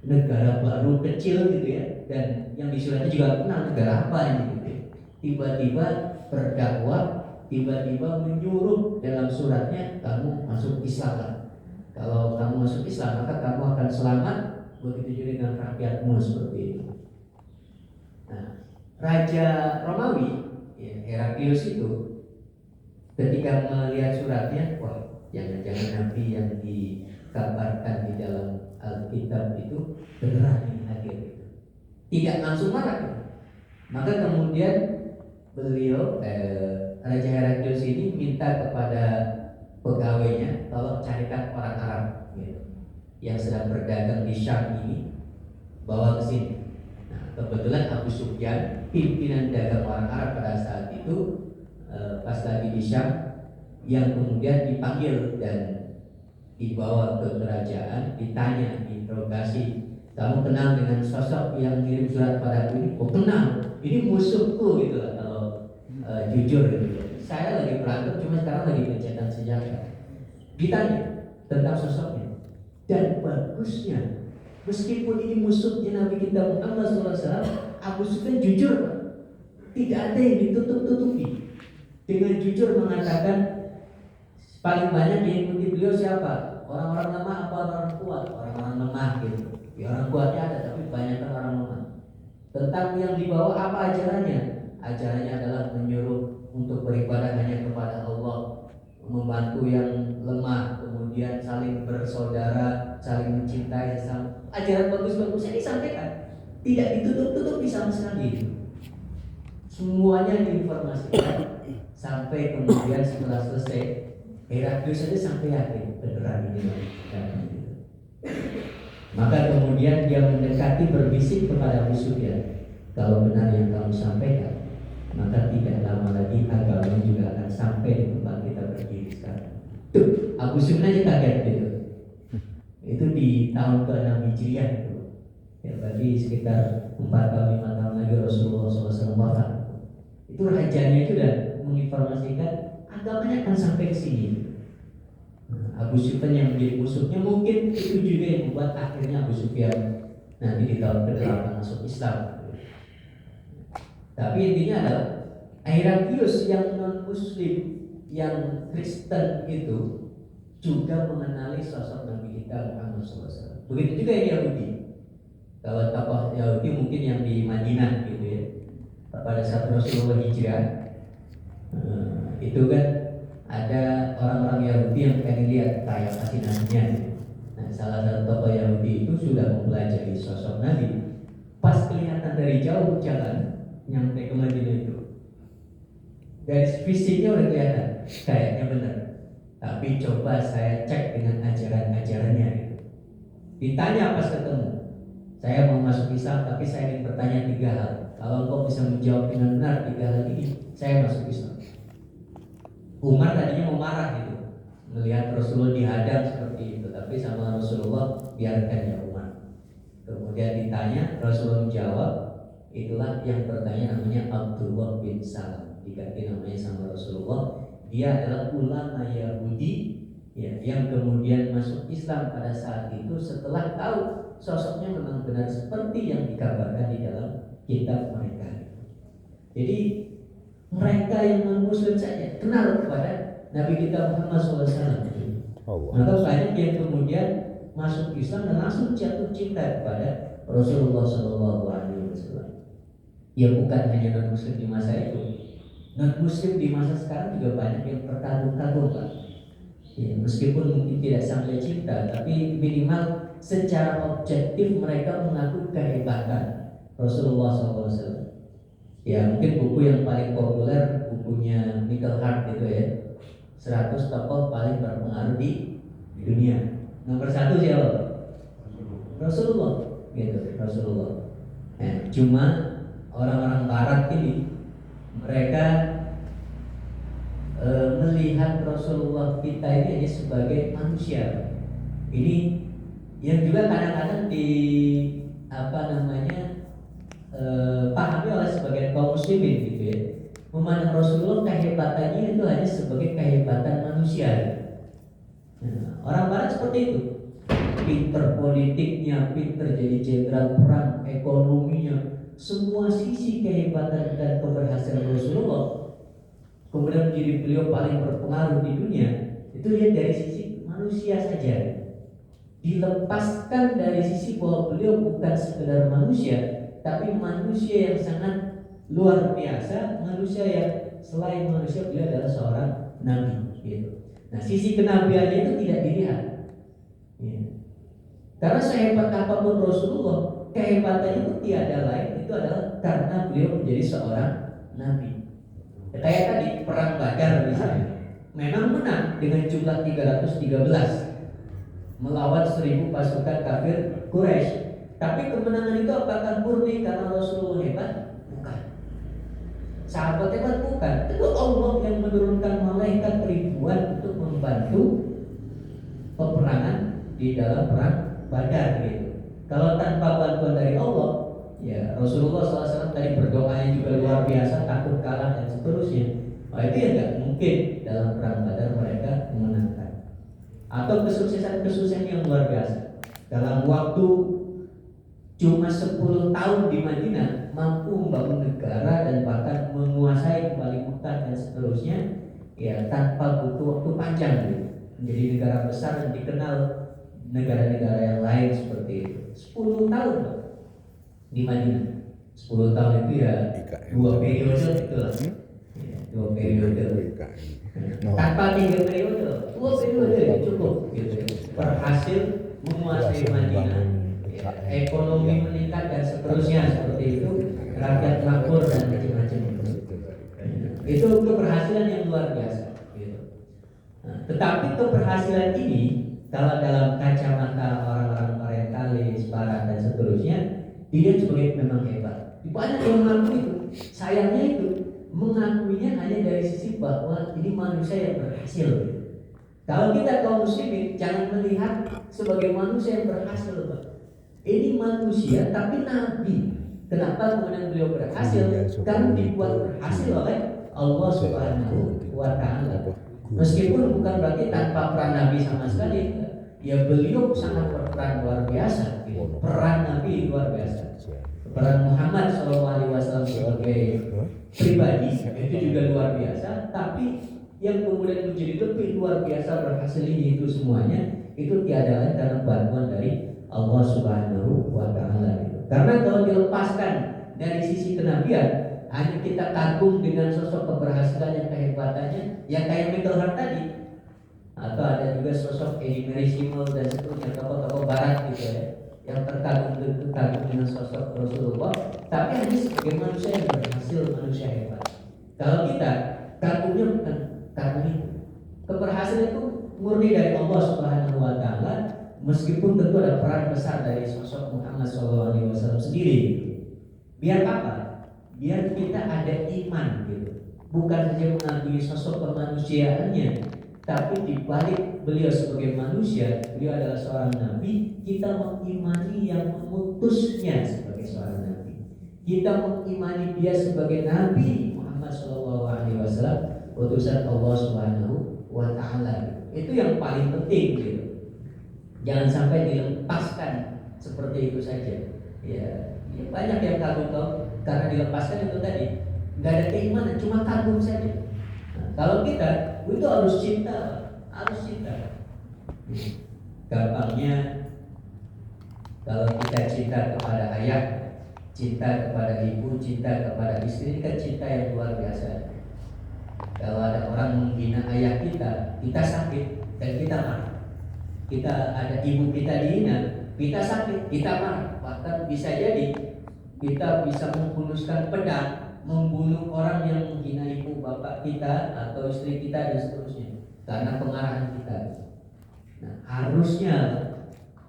negara baru kecil gitu ya, dan yang di suratnya juga kenal negara apa ini gitu ya. Tiba-tiba berdakwah, tiba-tiba menyuruh dalam suratnya kamu masuk Islam. Kalau kamu masuk Islam maka kamu akan selamat, begitu juga dengan rakyatmu, seperti itu. Nah, Raja Romawi ya, Heraklius itu ketika melihat suratnya, wah, jangan-jangan Nabi yang dikabarkan di dalam Alkitab itu beneran ini hadir. Tidak langsung marah. Maka kemudian beliau Raja Heraklius ini minta kepada pegawainya, tolong carikan orang Arab gitu, yang sedang berdagang di Syam ini, bawa ke sini. Nah, kebetulan Abu Sufyan, pimpinan dagang orang Arab pada saat itu, pas lagi di Syam, yang kemudian dipanggil dan dibawa ke kerajaan, ditanya, diinterogasi, kamu kenal dengan sosok yang kirim surat padaku ini? Oh kenal, ini musuhku gitu lah kalau jujur gitu. Saya lagi berantem, cuma sekarang lagi gencatan senjata. Ditanya tentang sosoknya, dan bagusnya, meskipun ini musuhnya Nabi kita Muhammad SAW, Abu Sufyan jujur, tidak ada yang ditutup-tutupi. Dengan jujur mengatakan, paling banyak diikuti beliau siapa? Orang-orang lemah apa orang kuat? Orang-orang lemah gitu. Ya, orang kuatnya ada, tapi banyak orang lemah. Tentang yang dibawa apa ajarannya? Ajarannya adalah menyuruh untuk beribadah hanya kepada Allah, membantu yang lemah, kemudian saling bersaudara, saling mencintai sesama. Ajaran bagus-bagusnya disampaikan, tidak ditutup-tutupi sama sekali. Semuanya diinformasikan sampai kemudian setelah selesai, Heraklius saja sampai yakin beneran ini. Maka kemudian dia mendekati, berbisik kepada Abu Sufyan, kalau benar yang kamu sampaikan, maka tidak lama lagi agama juga akan sampai di tempat kita berdiri sekarang. Tuh, Abu Sufyan aja kaget gitu. Itu di tahun ke-6 Hijriah itu. Ya, berarti sekitar 4-5 tahun lagi Rasulullah SAW wafat. Itu rajanya itu udah menginformasikan agamanya akan sampai ke sini. Abu Sufyan yang menjadi musuhnya, mungkin itu juga yang membuat akhirnya Abu Sufyan nanti di tahun ke-8 masuk Islam. Tapi intinya adalah Heraklius yang non-Muslim, yang Kristen itu juga mengenali sosok Nabi kita Muhammad SAW. Begitu juga yang Yahudi. Kalau tokoh Yahudi mungkin yang di Madinah gitu ya, pada saat Rasulullah hijrah, itu kan ada orang-orang Yahudi yang pengen lihat kayak fascinasinya gitu. Nah, salah satu tokoh Yahudi itu sudah mempelajari sosok Nabi. Pas kelihatan dari jauh jalan nyampe ke Madinah itu, dari fisiknya udah kelihatan kayaknya benar. Tapi coba saya cek dengan ajaran-ajarannya gitu. Ditanya pas ketemu, saya mau masuk Islam tapi saya ingin bertanya 3 hal. Kalau kau bisa menjawab dengan benar 3 hal ini, saya masuk Islam. Umar tadinya mau marah gitu, melihat Rasulullah dihadang seperti itu, tapi sama Rasulullah biarkan ya Umar. Kemudian ditanya, Rasulullah menjawab, itulah yang bertanya namanya Abdullah bin Salam, diganti namanya sama Rasulullah. Dia adalah ulama Yahudi ya, yang kemudian masuk Islam pada saat itu setelah tahu sosoknya memang benar seperti yang dikabarkan di dalam kitab mereka. Jadi mereka yang non-Muslim saja kenal kepada Nabi kita Muhammad SAW. Maka banyak yang kemudian masuk Islam dan langsung jatuh cinta kepada Rasulullah SAW. Ya bukan hanya non-Muslim di masa itu, non-Muslim di masa sekarang juga banyak yang terkagum-kagum Pak. Ya, meskipun mungkin tidak sampai cinta, tapi minimal secara objektif mereka mengaku kehebatan Rasulullah SAW. Ya mungkin buku yang paling populer bukunya Michael Hart itu ya, 100 tokoh paling berpengaruh di dunia. Nomor 1 siapa? Rasulullah, gitu, Rasulullah. Cuma orang-orang Barat ini mereka melihat Rasulullah kita ini hanya sebagai manusia. Ini yang juga kadang-kadang di pahami oleh sebagian kaum muslimin gitu ya. Memandang Rasulullah kehebatannya itu hanya sebagai kehebatan manusia. Nah, orang Barat seperti itu. Pinter politiknya, pinter jadi jenderal perang, ekonominya, semua sisi kehebatan dan keberhasilan Rasulullah kemudian menjadi beliau paling berpengaruh di dunia. Itu lihat dari sisi manusia saja. Dilepaskan dari sisi bahwa beliau bukan sekedar manusia, tapi manusia yang sangat luar biasa, manusia yang selain manusia beliau adalah seorang nabi gitu. Nah, sisi kenabiannya itu tidak dilihat ya. Karena sehebat apapun Rasulullah, kehebatannya itu tiada lain, itu adalah karena beliau menjadi seorang nabi. Kayak tadi perang Badar misalnya, memang menang dengan jumlah 313 melawan 1000 pasukan kafir Quraisy. Tapi kemenangan itu apakah murni karena Rasulullah hebat? Bukan. Sahabat hebat? Bukan. Itu Allah yang menurunkan malaikat ribuan untuk membantu peperangan di dalam perang Badar gitu. Kalau tanpa bantuan dari Allah, ya Rasulullah SAW tadi berdoanya juga luar biasa, takut kalah dan seterusnya. Nah, itu ya nggak mungkin dalam perang Badar mereka memenangkan. Atau kesuksesan-kesuksesan yang luar biasa dalam waktu cuma 10 tahun di Madinah mampu membangun negara dan bahkan menguasai kembali Mekah dan seterusnya ya tanpa butuh waktu panjang gitu. Menjadi negara besar dan dikenal negara-negara yang lain seperti itu. 10 tahun di Madinah. 10 tahun itu ya 2 periode itu lah. Ya, 2 periode. Tanpa 3 periode, 2 periode cukup gitu. Berhasil menguasai Madinah. Ya, ekonomi meningkat dan seterusnya seperti itu, rakyat makmur dan macam-macam itu keberhasilan yang luar biasa gitu. Nah, tetapi keberhasilan ini kalau dalam kacamata orang-orang orientalis, barat dan seterusnya dilihat sebagai memang hebat. Banyak yang mengaku itu, sayangnya itu mengakuinya hanya dari sisi bahwa ini manusia yang berhasil. Kalau kita kaum muslimin jangan melihat sebagai manusia yang berhasil, Pak. Ini manusia tapi nabi. Kenapa kemudian beliau berhasil? Karena dibuat berhasil oleh Allah Subhanahu wa Ta'ala. Meskipun bukan berarti tanpa peran nabi sama sekali. Ya beliau sangat berperan luar biasa. Peran nabi luar biasa. Peran Muhammad SAW sebagai pribadi itu juga luar biasa. Tapi yang kemudian menjadi lebih luar biasa berhasil ini itu semuanya itu tiada lain karena bantuan dari Allah Subhanahu wa Ta'ala gitu. Karena kalau dilepaskan dari sisi kenabian, hanya kita kagum dengan sosok keberhasilan yang kehebatannya, yang kayak Michael Hart tadi. Atau ada juga sosok Eddie Merisimal dan seterusnya, tokoh-tokoh barat gitu ya, yang terkagum dengan sosok Rasulullah, tapi hanya sebagai manusia yang berhasil, manusia hebat. Kalau kita kagumnya bukan karena itu. Keberhasilan itu murni dari Allah Subhanahu wa taala, meskipun tentu ada peran besar dari sosok Muhammad SAW sendiri. Biar apa? Biar kita ada iman gitu. Bukan saja mengakui sosok kemanusiaannya, tapi di balik beliau sebagai manusia, beliau adalah seorang nabi, kita mengimani yang mengutusnya sebagai seorang nabi. Kita mengimani dia sebagai nabi Muhammad SAW, utusan Allah Subhanahu wa taala. Itu yang paling penting gitu. Jangan sampai dilepaskan seperti itu saja. Ya, banyak yang kagum kau karena dilepaskan itu tadi, nggak ada keimanan, cuma kagum saja. Nah, kalau kita itu harus cinta, harus cinta. Gampangnya kalau kita cinta kepada ayah, cinta kepada ibu, cinta kepada istri, kan cinta yang luar biasa. Kalau ada orang menghina ayah kita, kita sakit dan kita marah. Kita ada ibu kita dihina, kita sakit, kita marah. Bahkan bisa jadi kita bisa menghunuskan pedang, membunuh orang yang menghina ibu bapak kita atau istri kita dan seterusnya karena pengarahan kita. Nah, harusnya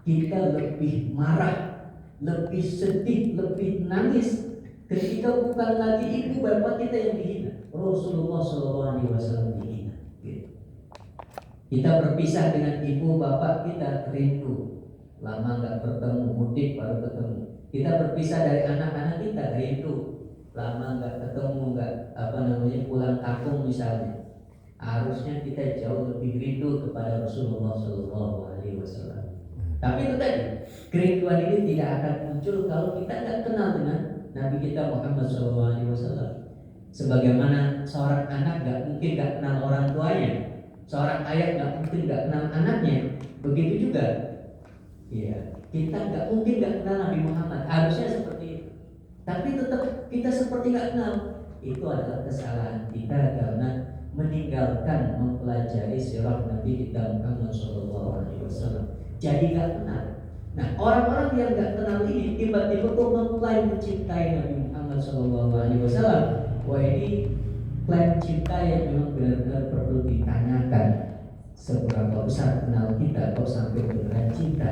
kita lebih marah, lebih sedih, lebih nangis ketika bukan lagi ibu bapak kita yang dihina, Rasulullah SAW dihina. Kita berpisah dengan ibu bapak kita, rindu, lama nggak bertemu, mudik baru ketemu. Kita berpisah dari anak-anak kita, rindu, lama nggak ketemu, nggak pulang kampung misalnya. Harusnya kita jauh lebih rindu kepada Rasulullah SAW. Tapi itu tadi, kerinduan ini tidak akan muncul kalau kita nggak kenal dengan Nabi kita Muhammad SAW. Sebagaimana seorang anak nggak mungkin nggak kenal orang tuanya, seorang ayah nggak mungkin nggak kenal anaknya. Begitu juga, ya, kita nggak mungkin nggak kenal Nabi Muhammad. Harusnya seperti itu. Tapi tetap kita seperti nggak kenal. Itu adalah kesalahan kita karena meninggalkan mempelajari sirah Nabi kita Muhammad SAW. Jadi nggak kenal. Nah, orang-orang yang nggak kenal ini tiba-tiba tuh mulai mencintai Nabi Muhammad SAW. Wah, ini klaim cinta yang memang benar-benar perlu ditanyakan. Seberapa besar kenal kita kok sampai beneran cinta?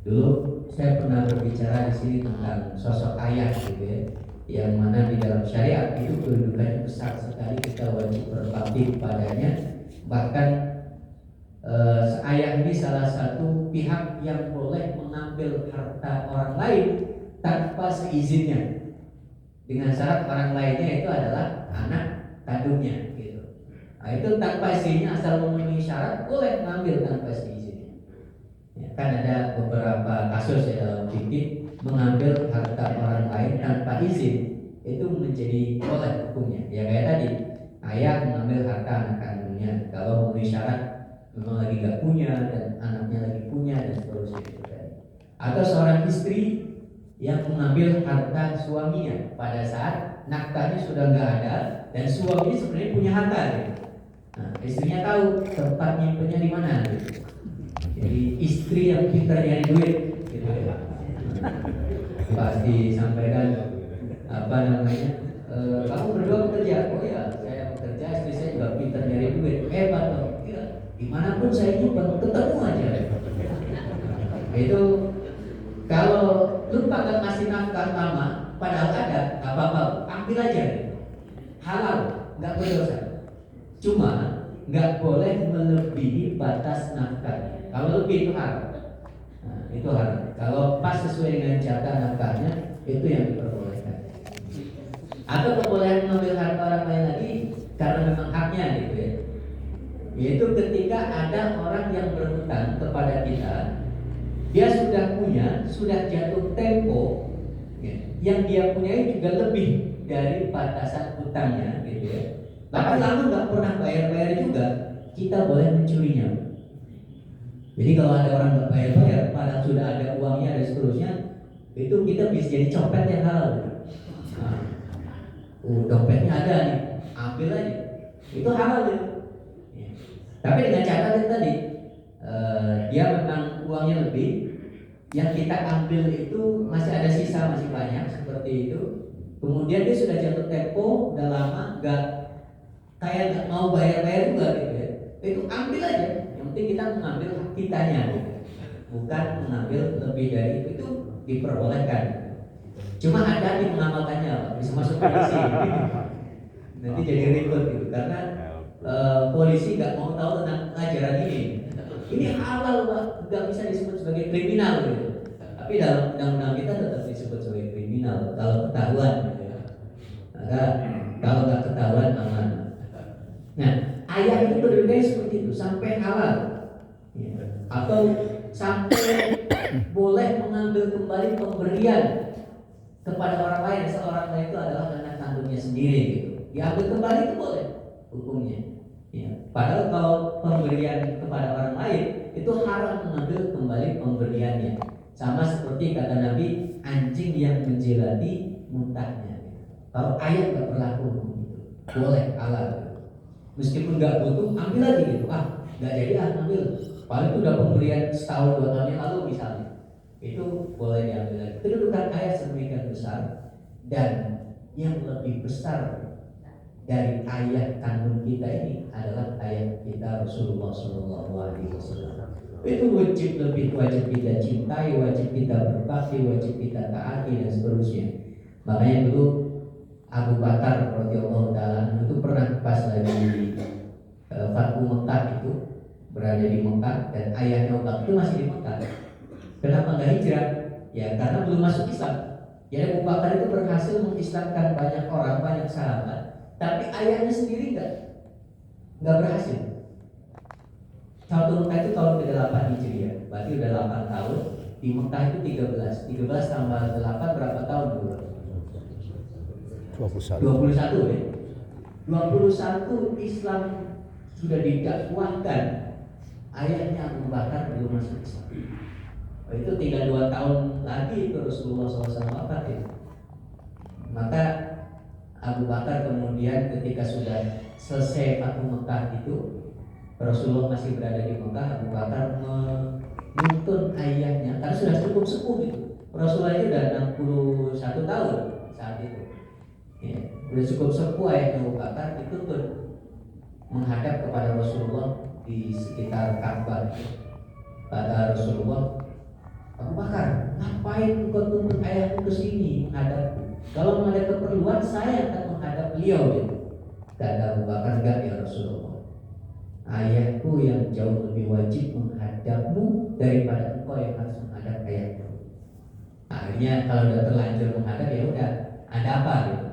Dulu saya pernah berbicara di sini tentang sosok ayah gitu ya, yang mana di dalam syariat itu kedudukannya besar sekali, kita wajib berbakti kepadanya. Bahkan ayah ini salah satu pihak yang boleh mengambil harta orang lain tanpa seizinnya, dengan syarat orang lainnya itu adalah anak kandungnya gitu. Nah, itu tanpa izinnya, asal memenuhi syarat boleh mengambil tanpa seizinnya. Ya, kan ada beberapa kasus ya dalam fikih, mengambil harta orang lain tanpa izin itu menjadi boleh hukumnya. Ya kayak tadi, ayah mengambil harta anak kandungnya kalau memenuhi syarat, memang lagi gak punya dan anaknya lagi punya dan seterusnya gitu kan. Atau seorang istri yang mengambil harta suaminya pada saat nafkahnya sudah nggak ada dan suaminya sebenarnya punya harta gitu. Nah, istrinya tahu tempat nyimpennya di mana gitu. Jadi istri yang pintar nyari duit gitu ya. Pasti sampaikan kamu berdua bekerja. Oh ya, saya bekerja, istri saya juga pintar nyari duit. Hebat dong. Ya, dimanapun saya nyimpen ketemu aja. Itu kalau lupa gak ngasih nafkah lama, padahal ada, gak apa-apa, ambil aja. Halal, gak berdosa. Cuma gak boleh melebihi batas nafkahnya. Kalau lebih itu haram. Nah, itu haram. Kalau pas sesuai dengan jatah nafkahnya, itu yang diperbolehkan. Atau kebolehan mengambil harta orang lain lagi karena memang haknya gitu ya. Yaitu ketika ada orang yang berhutang kepada kita, dia sudah punya, sudah jatuh tempo, ya, yang dia punyai juga lebih dari batasan hutangnya, gitu ya. Tapi lalu nggak pernah bayar-bayar juga, kita boleh mencurinya. Jadi kalau ada orang nggak bayar-bayar, padahal sudah ada uangnya dan seterusnya, itu kita bisa jadi copet yang halal. Nah, dompetnya ada nih, ambil aja, itu halal ya. Tapi dengan catatan tadi, dia memang uangnya lebih, yang kita ambil itu masih ada sisa, masih banyak seperti itu. Kemudian dia sudah jatuh tempo, udah lama, nggak mau bayar juga gitu ya. Itu ambil aja. Yang penting kita mengambil hak kitanya, gitu. Bukan mengambil lebih dari itu diperbolehkan. Cuma hati-hati mengamalkannya, bisa masuk polisi. Nanti jadi ribet gitu, karena polisi nggak mau tahu tentang ajaran ini. Ini halal Pak, nggak bisa disebut sebagai kriminal gitu. Tapi dalam undang-undang kita tetap disebut sebagai kriminal kalau ketahuan gitu ya. Maka kalau nggak ketahuan aman. Nah, ayat itu berbeda seperti itu sampai halal, ya. Atau sampai boleh mengambil kembali pemberian kepada orang lain, seorang lain itu adalah anak kandungnya sendiri gitu. Diambil kembali itu boleh hukumnya. Ya. Padahal kalau pemberian kepada orang lain itu haram mengambil kembali pemberiannya. Sama seperti kata Nabi, anjing yang menjelati muntahnya. Kalau ayat nggak berlaku gitu, boleh halal. Meskipun nggak butuh, ambil lagi gitu. Nggak jadi ambil. Paling itu udah pemberian setahun 2 tahun yang lalu misalnya. Itu boleh diambil lagi. Kedudukan ayat sedemikian besar, dan yang lebih besar dari ayat kandung kita ini adalah ayat kita Rasulullah SAW. Itu wajib kita cintai, wajib kita berbakti, wajib kita taati dan seterusnya. Makanya dulu Abu Bakar radhiyallahu taala itu pernah pas lagi Fathu Mekah itu berada di Mekah dan ayahnya Abu Bakar itu masih di Mekah. Kenapa nggak hijrah? Ya karena belum masuk Islam. Jadi Abu Bakar itu berhasil mengislamkan banyak orang, banyak sahabat, tapi ayahnya sendiri nggak berhasil. Fathu Mekah itu tahun ke-8 Hijriah, berarti udah 8 tahun. Di Mekah itu 13 tambah 8 berapa tahun dulu? 21 ya. 21 Islam sudah didakwahkan, ayahnya Abu Bakar belum masuk Islam. Itu tinggal 2 tahun lagi itu Rasulullah SAW wafat ya. Maka Abu Bakar kemudian ketika sudah selesai Fathu Mekah itu, Rasulullah masih berada di Mekah, Abu Bakar menuntun ayahnya karena sudah cukup sepuh gitu. Rasulullah itu sudah 61 tahun saat itu. Ya, sudah cukup sepuh ayahnya Abu Bakar dituntun menghadap kepada Rasulullah di sekitar Ka'bah. Kata Rasulullah, Abu Bakar, ngapain kau tuntun ayahku ke sini menghadapku? Kalau ada keperluan saya akan menghadap beliau gitu. Kata Abu Bakar, enggak ya Rasulullah. Ayahku yang jauh lebih wajib menghadapmu daripada engkau yang harus menghadap ayahku. Akhirnya kalau udah terlanjur menghadap ya udah, ada apa gitu?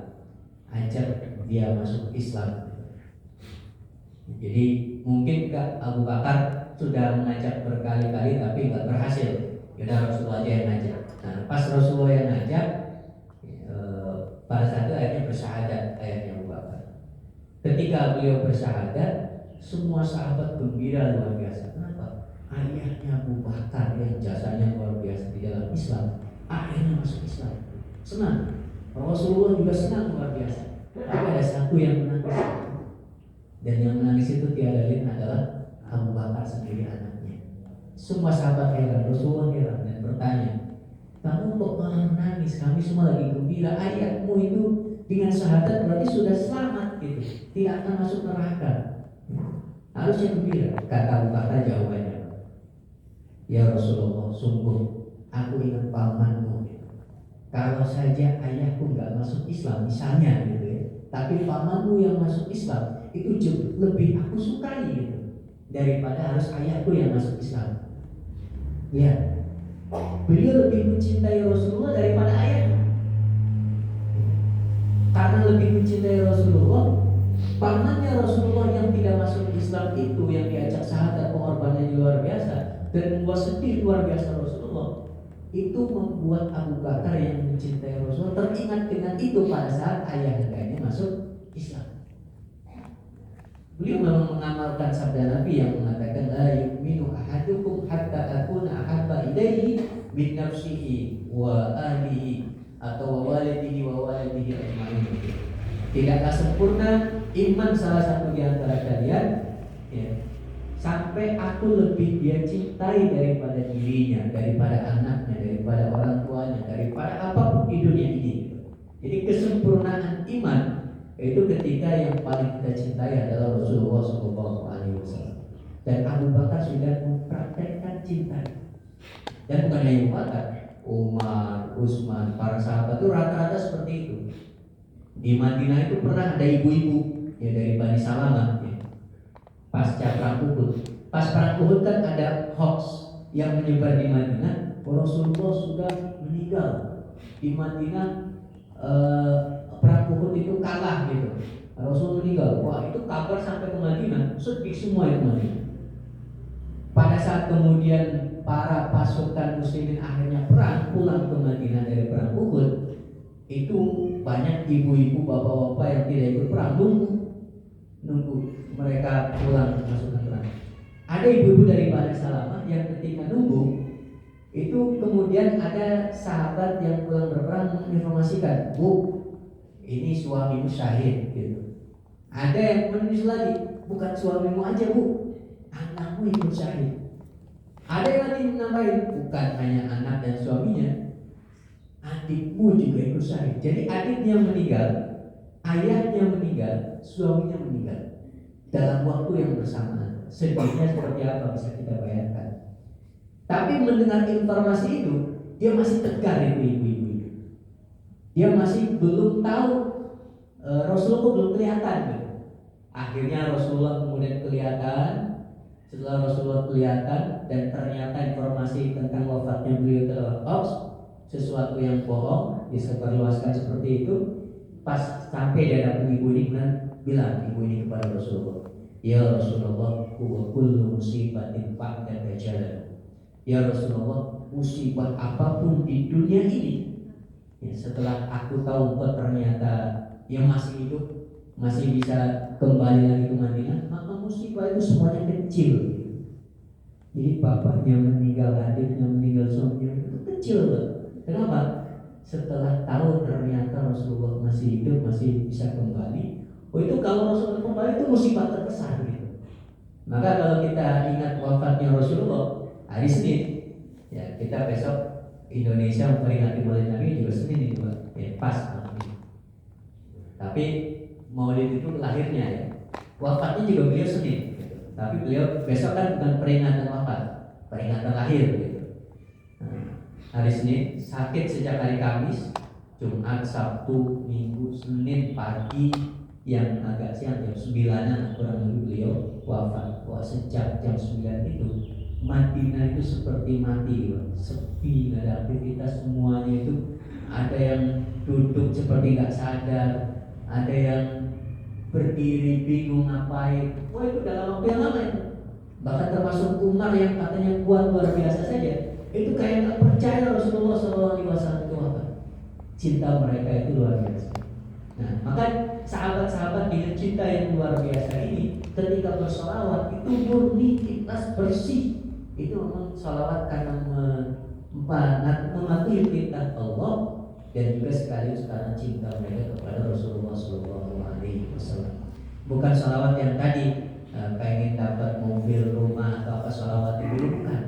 Ajak dia masuk Islam. Jadi mungkin Abu Bakar sudah mengajak berkali-kali tapi nggak berhasil. Yaudah Rasulullah aja yang ngajak. Nah pas Rasulullah yang ngajak, pada saat itu ayahnya bersyahadat, ayahnya Abu Bakar. Ketika beliau bersyahadat, semua sahabat gembira luar biasa. Kenapa? Ayahnya Abu Bakar yang jasanya luar biasa di dalam Islam, akhirnya masuk Islam. Senang. Rasulullah juga senang luar biasa. Tapi ada satu yang menangis. Dan yang menangis itu tiada lain adalah Abu Bakar sendiri anaknya. Semua sahabat heran, Rasulullah heran dan bertanya, kamu kok malah menangis? Kami semua lagi gembira. Ayahmu itu dengan syahadat berarti sudah selamat gitu, tidak akan masuk neraka. Harusnya gembira. Kata Abu Bakar jawabannya, ya Rasulullah, sungguh aku ingat pamanmu. Kalau saja ayahku nggak masuk Islam misalnya gitu ya, tapi pamanmu yang masuk Islam itu lebih aku sukai gitu, daripada harus ayahku yang masuk Islam. Ya, beliau lebih mencintai Rasulullah daripada ayahnya. Karena lebih mencintai Rasulullah, pamannya Rasulullah yang tidak masuk Islam itu yang diajak sahadat pengorbanannya luar biasa dan membuat sedih luar biasa Rasulullah, itu membuat Abu Bakar yang mencintai Rasulullah teringat dengan itu pada saat ayahnya masuk Islam. Beliau memang mengamalkan sabda Nabi yang mengatakan la yu'minu ahadukum hatta akuna ahabba ilaihi min nafsihi wa ahlihi atau wa walidihi ajma'in. Tidaklah sempurna iman salah satu di antara kalian ya, sampai aku lebih dia cintai daripada dirinya, daripada anaknya, daripada orang tuanya, daripada apapun di dunia ini. Jadi kesempurnaan iman itu ketika yang paling kita cintai adalah Rasulullah SAW. Dan Abu Bakar sudah mempraktekkan cinta. Dan bukan hanya Abu Bakar, Umar, Utsman, para sahabat itu rata-rata seperti itu. Di Madinah itu pernah ada ibu-ibu ya dari Bani Salamah ya. Pasca perang Uhud. Pas perang Uhud kan ada hoax yang menyebar di Madinah, Rasulullah sudah meninggal. Di Madinah perang Uhud itu kalah gitu. Rasul meninggal. Wah, itu kabar sampai ke Madinah, sedih semua itu Madinah. Pada saat kemudian para pasukan muslimin akhirnya perang pulang ke Madinah dari perang Uhud, itu banyak ibu-ibu, bapak-bapak yang tidak ikut perang nunggu mereka pulang pasukan perang. Ada ibu-ibu dari Bani Salamah yang ketika nunggu itu kemudian ada sahabat yang pulang berperang menginformasikan, Bu, ini suamimu syahid gitu. Ada yang menulis lagi, bukan suamimu aja Bu, anakmu ikut syahid. Ada yang lagi menambahin, bukan hanya anak dan suaminya, adikmu juga ikut syahid. Jadi adiknya meninggal, ayahnya meninggal, suaminya meninggal dalam waktu yang bersamaan. Sedihnya seperti apa bisa kita bayangkan. Tapi mendengar informasi itu, dia masih tegar ibu-ibu itu. Dia masih belum tahu Rasulullah belum kelihatan gitu. Akhirnya Rasulullah kemudian kelihatan. Setelah Rasulullah kelihatan dan ternyata informasi tentang wafatnya beliau adalah hoax, sesuatu yang bohong, disebarluaskan seperti itu. Pas sampai di hadapan ibu ini bilang ibu ini kepada Rasulullah, ya Rasulullah, huwa kullu musibatin ba'da dajjal. Ya Rasulullah, musibah apapun di dunia ini ya, setelah aku tahu kok ternyata yang masih hidup, masih bisa kembali lagi ke Madinah, maka musibah itu semuanya kecil. Jadi bapaknya meninggal, adiknya meninggal, suaminya itu kecil. Kenapa? Setelah tahu ternyata Rasulullah masih hidup, masih bisa kembali. Oh, itu kalau Rasulullah kembali itu musibah terbesar gitu. Maka kalau kita ingat wafatnya Rasulullah hari Senin, ya kita besok Indonesia memperingati Maulid Nabi juga Senin itu, ya pas. Tapi Maulid itu lahirnya ya, wafatnya juga beliau Senin. Gitu. Tapi beliau besok kan bukan peringatan wafat, peringatan lahir gitu. Hari Senin, sakit sejak hari Kamis, Jumat, Sabtu, Minggu, Senin pagi yang agak siang jam 9-an kurang lebih beliau wafat. Wah, sejak jam 9 itu Madinah itu seperti mati, sepi, nggak ada aktivitas, semuanya itu ada yang duduk seperti nggak sadar, ada yang berdiri bingung ngapain. Wah, itu dalam waktu yang lama itu. Bahkan termasuk Umar yang katanya kuat luar biasa saja, itu kayak nggak percaya Rasulullah SAW itu apa. Cinta mereka itu luar biasa. Nah, maka sahabat-sahabat dengan cinta yang luar biasa ini, ketika bersolawat itu murni, ikhlas, bersih. Itu memang salawat karena mematuhi perintah Allah dan juga sekaligus karena cinta mereka kepada Rasulullah SAW. Bukan salawat yang tadi pengen dapat mobil, rumah atau apa, salawat itu bukan.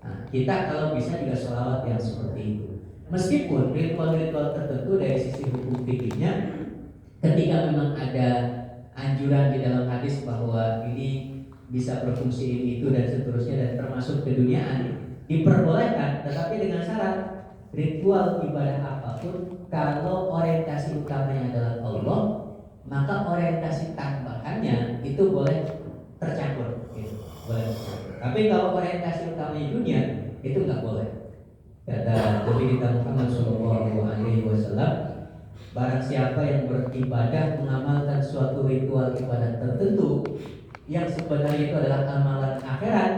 Nah, kita kalau bisa juga salawat yang seperti itu. Meskipun ritual-ritual tertentu dari sisi hukum fikihnya, ketika memang ada anjuran di dalam hadis bahwa ini bisa berfungsi ini itu dan seterusnya dan termasuk keduniaan, diperbolehkan, tetapi dengan syarat ritual ibadah apapun kalau orientasi utamanya adalah Allah, maka orientasi tambahannya itu boleh tercampur gitu. Boleh tercampur. Tapi kalau orientasi utamanya dunia itu nggak boleh. Kata Nabi kita Muhammad SAW, barang siapa yang beribadah mengamalkan suatu ritual ibadah tertentu yang sebenarnya itu adalah amalan akhirat,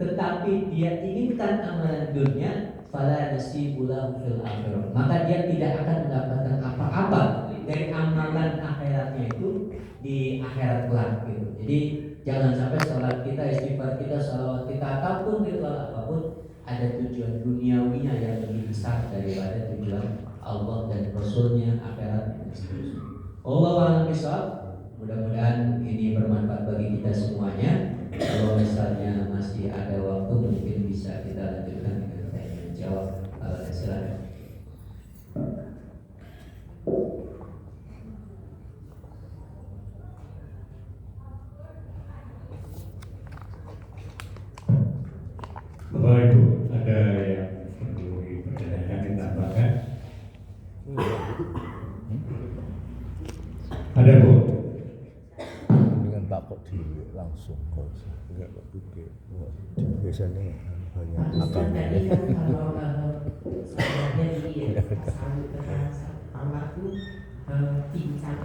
tetapi dia inginkan amalan dunia, fala nasibu lahu fil akhirah, maka dia tidak akan mendapatkan apa-apa dari amalan akhiratnya itu di akhirat kelak gitu. Jadi jangan sampai sholat kita, istighfar kita, sholawat kita, apapun ritual apapun ada tujuan duniawinya yang lebih besar daripada tujuan Allah dan Rasulnya, akhirat dan seterusnya. Allahu a'lam bishawab. Mudah-mudahan ini bermanfaat bagi kita semuanya. Kalau misalnya masih ada waktu mungkin bisa kita lanjutkan dengan tanya jawab. Silakan. Bapak Ibu, ada yang perlu dipertanyakan, ditambahkan? Ada Bu? Dengan tak kok di langsung kok enggak kok pikir biasanya banyak Ustaz akan tadi kan kalau dari almarhum pincang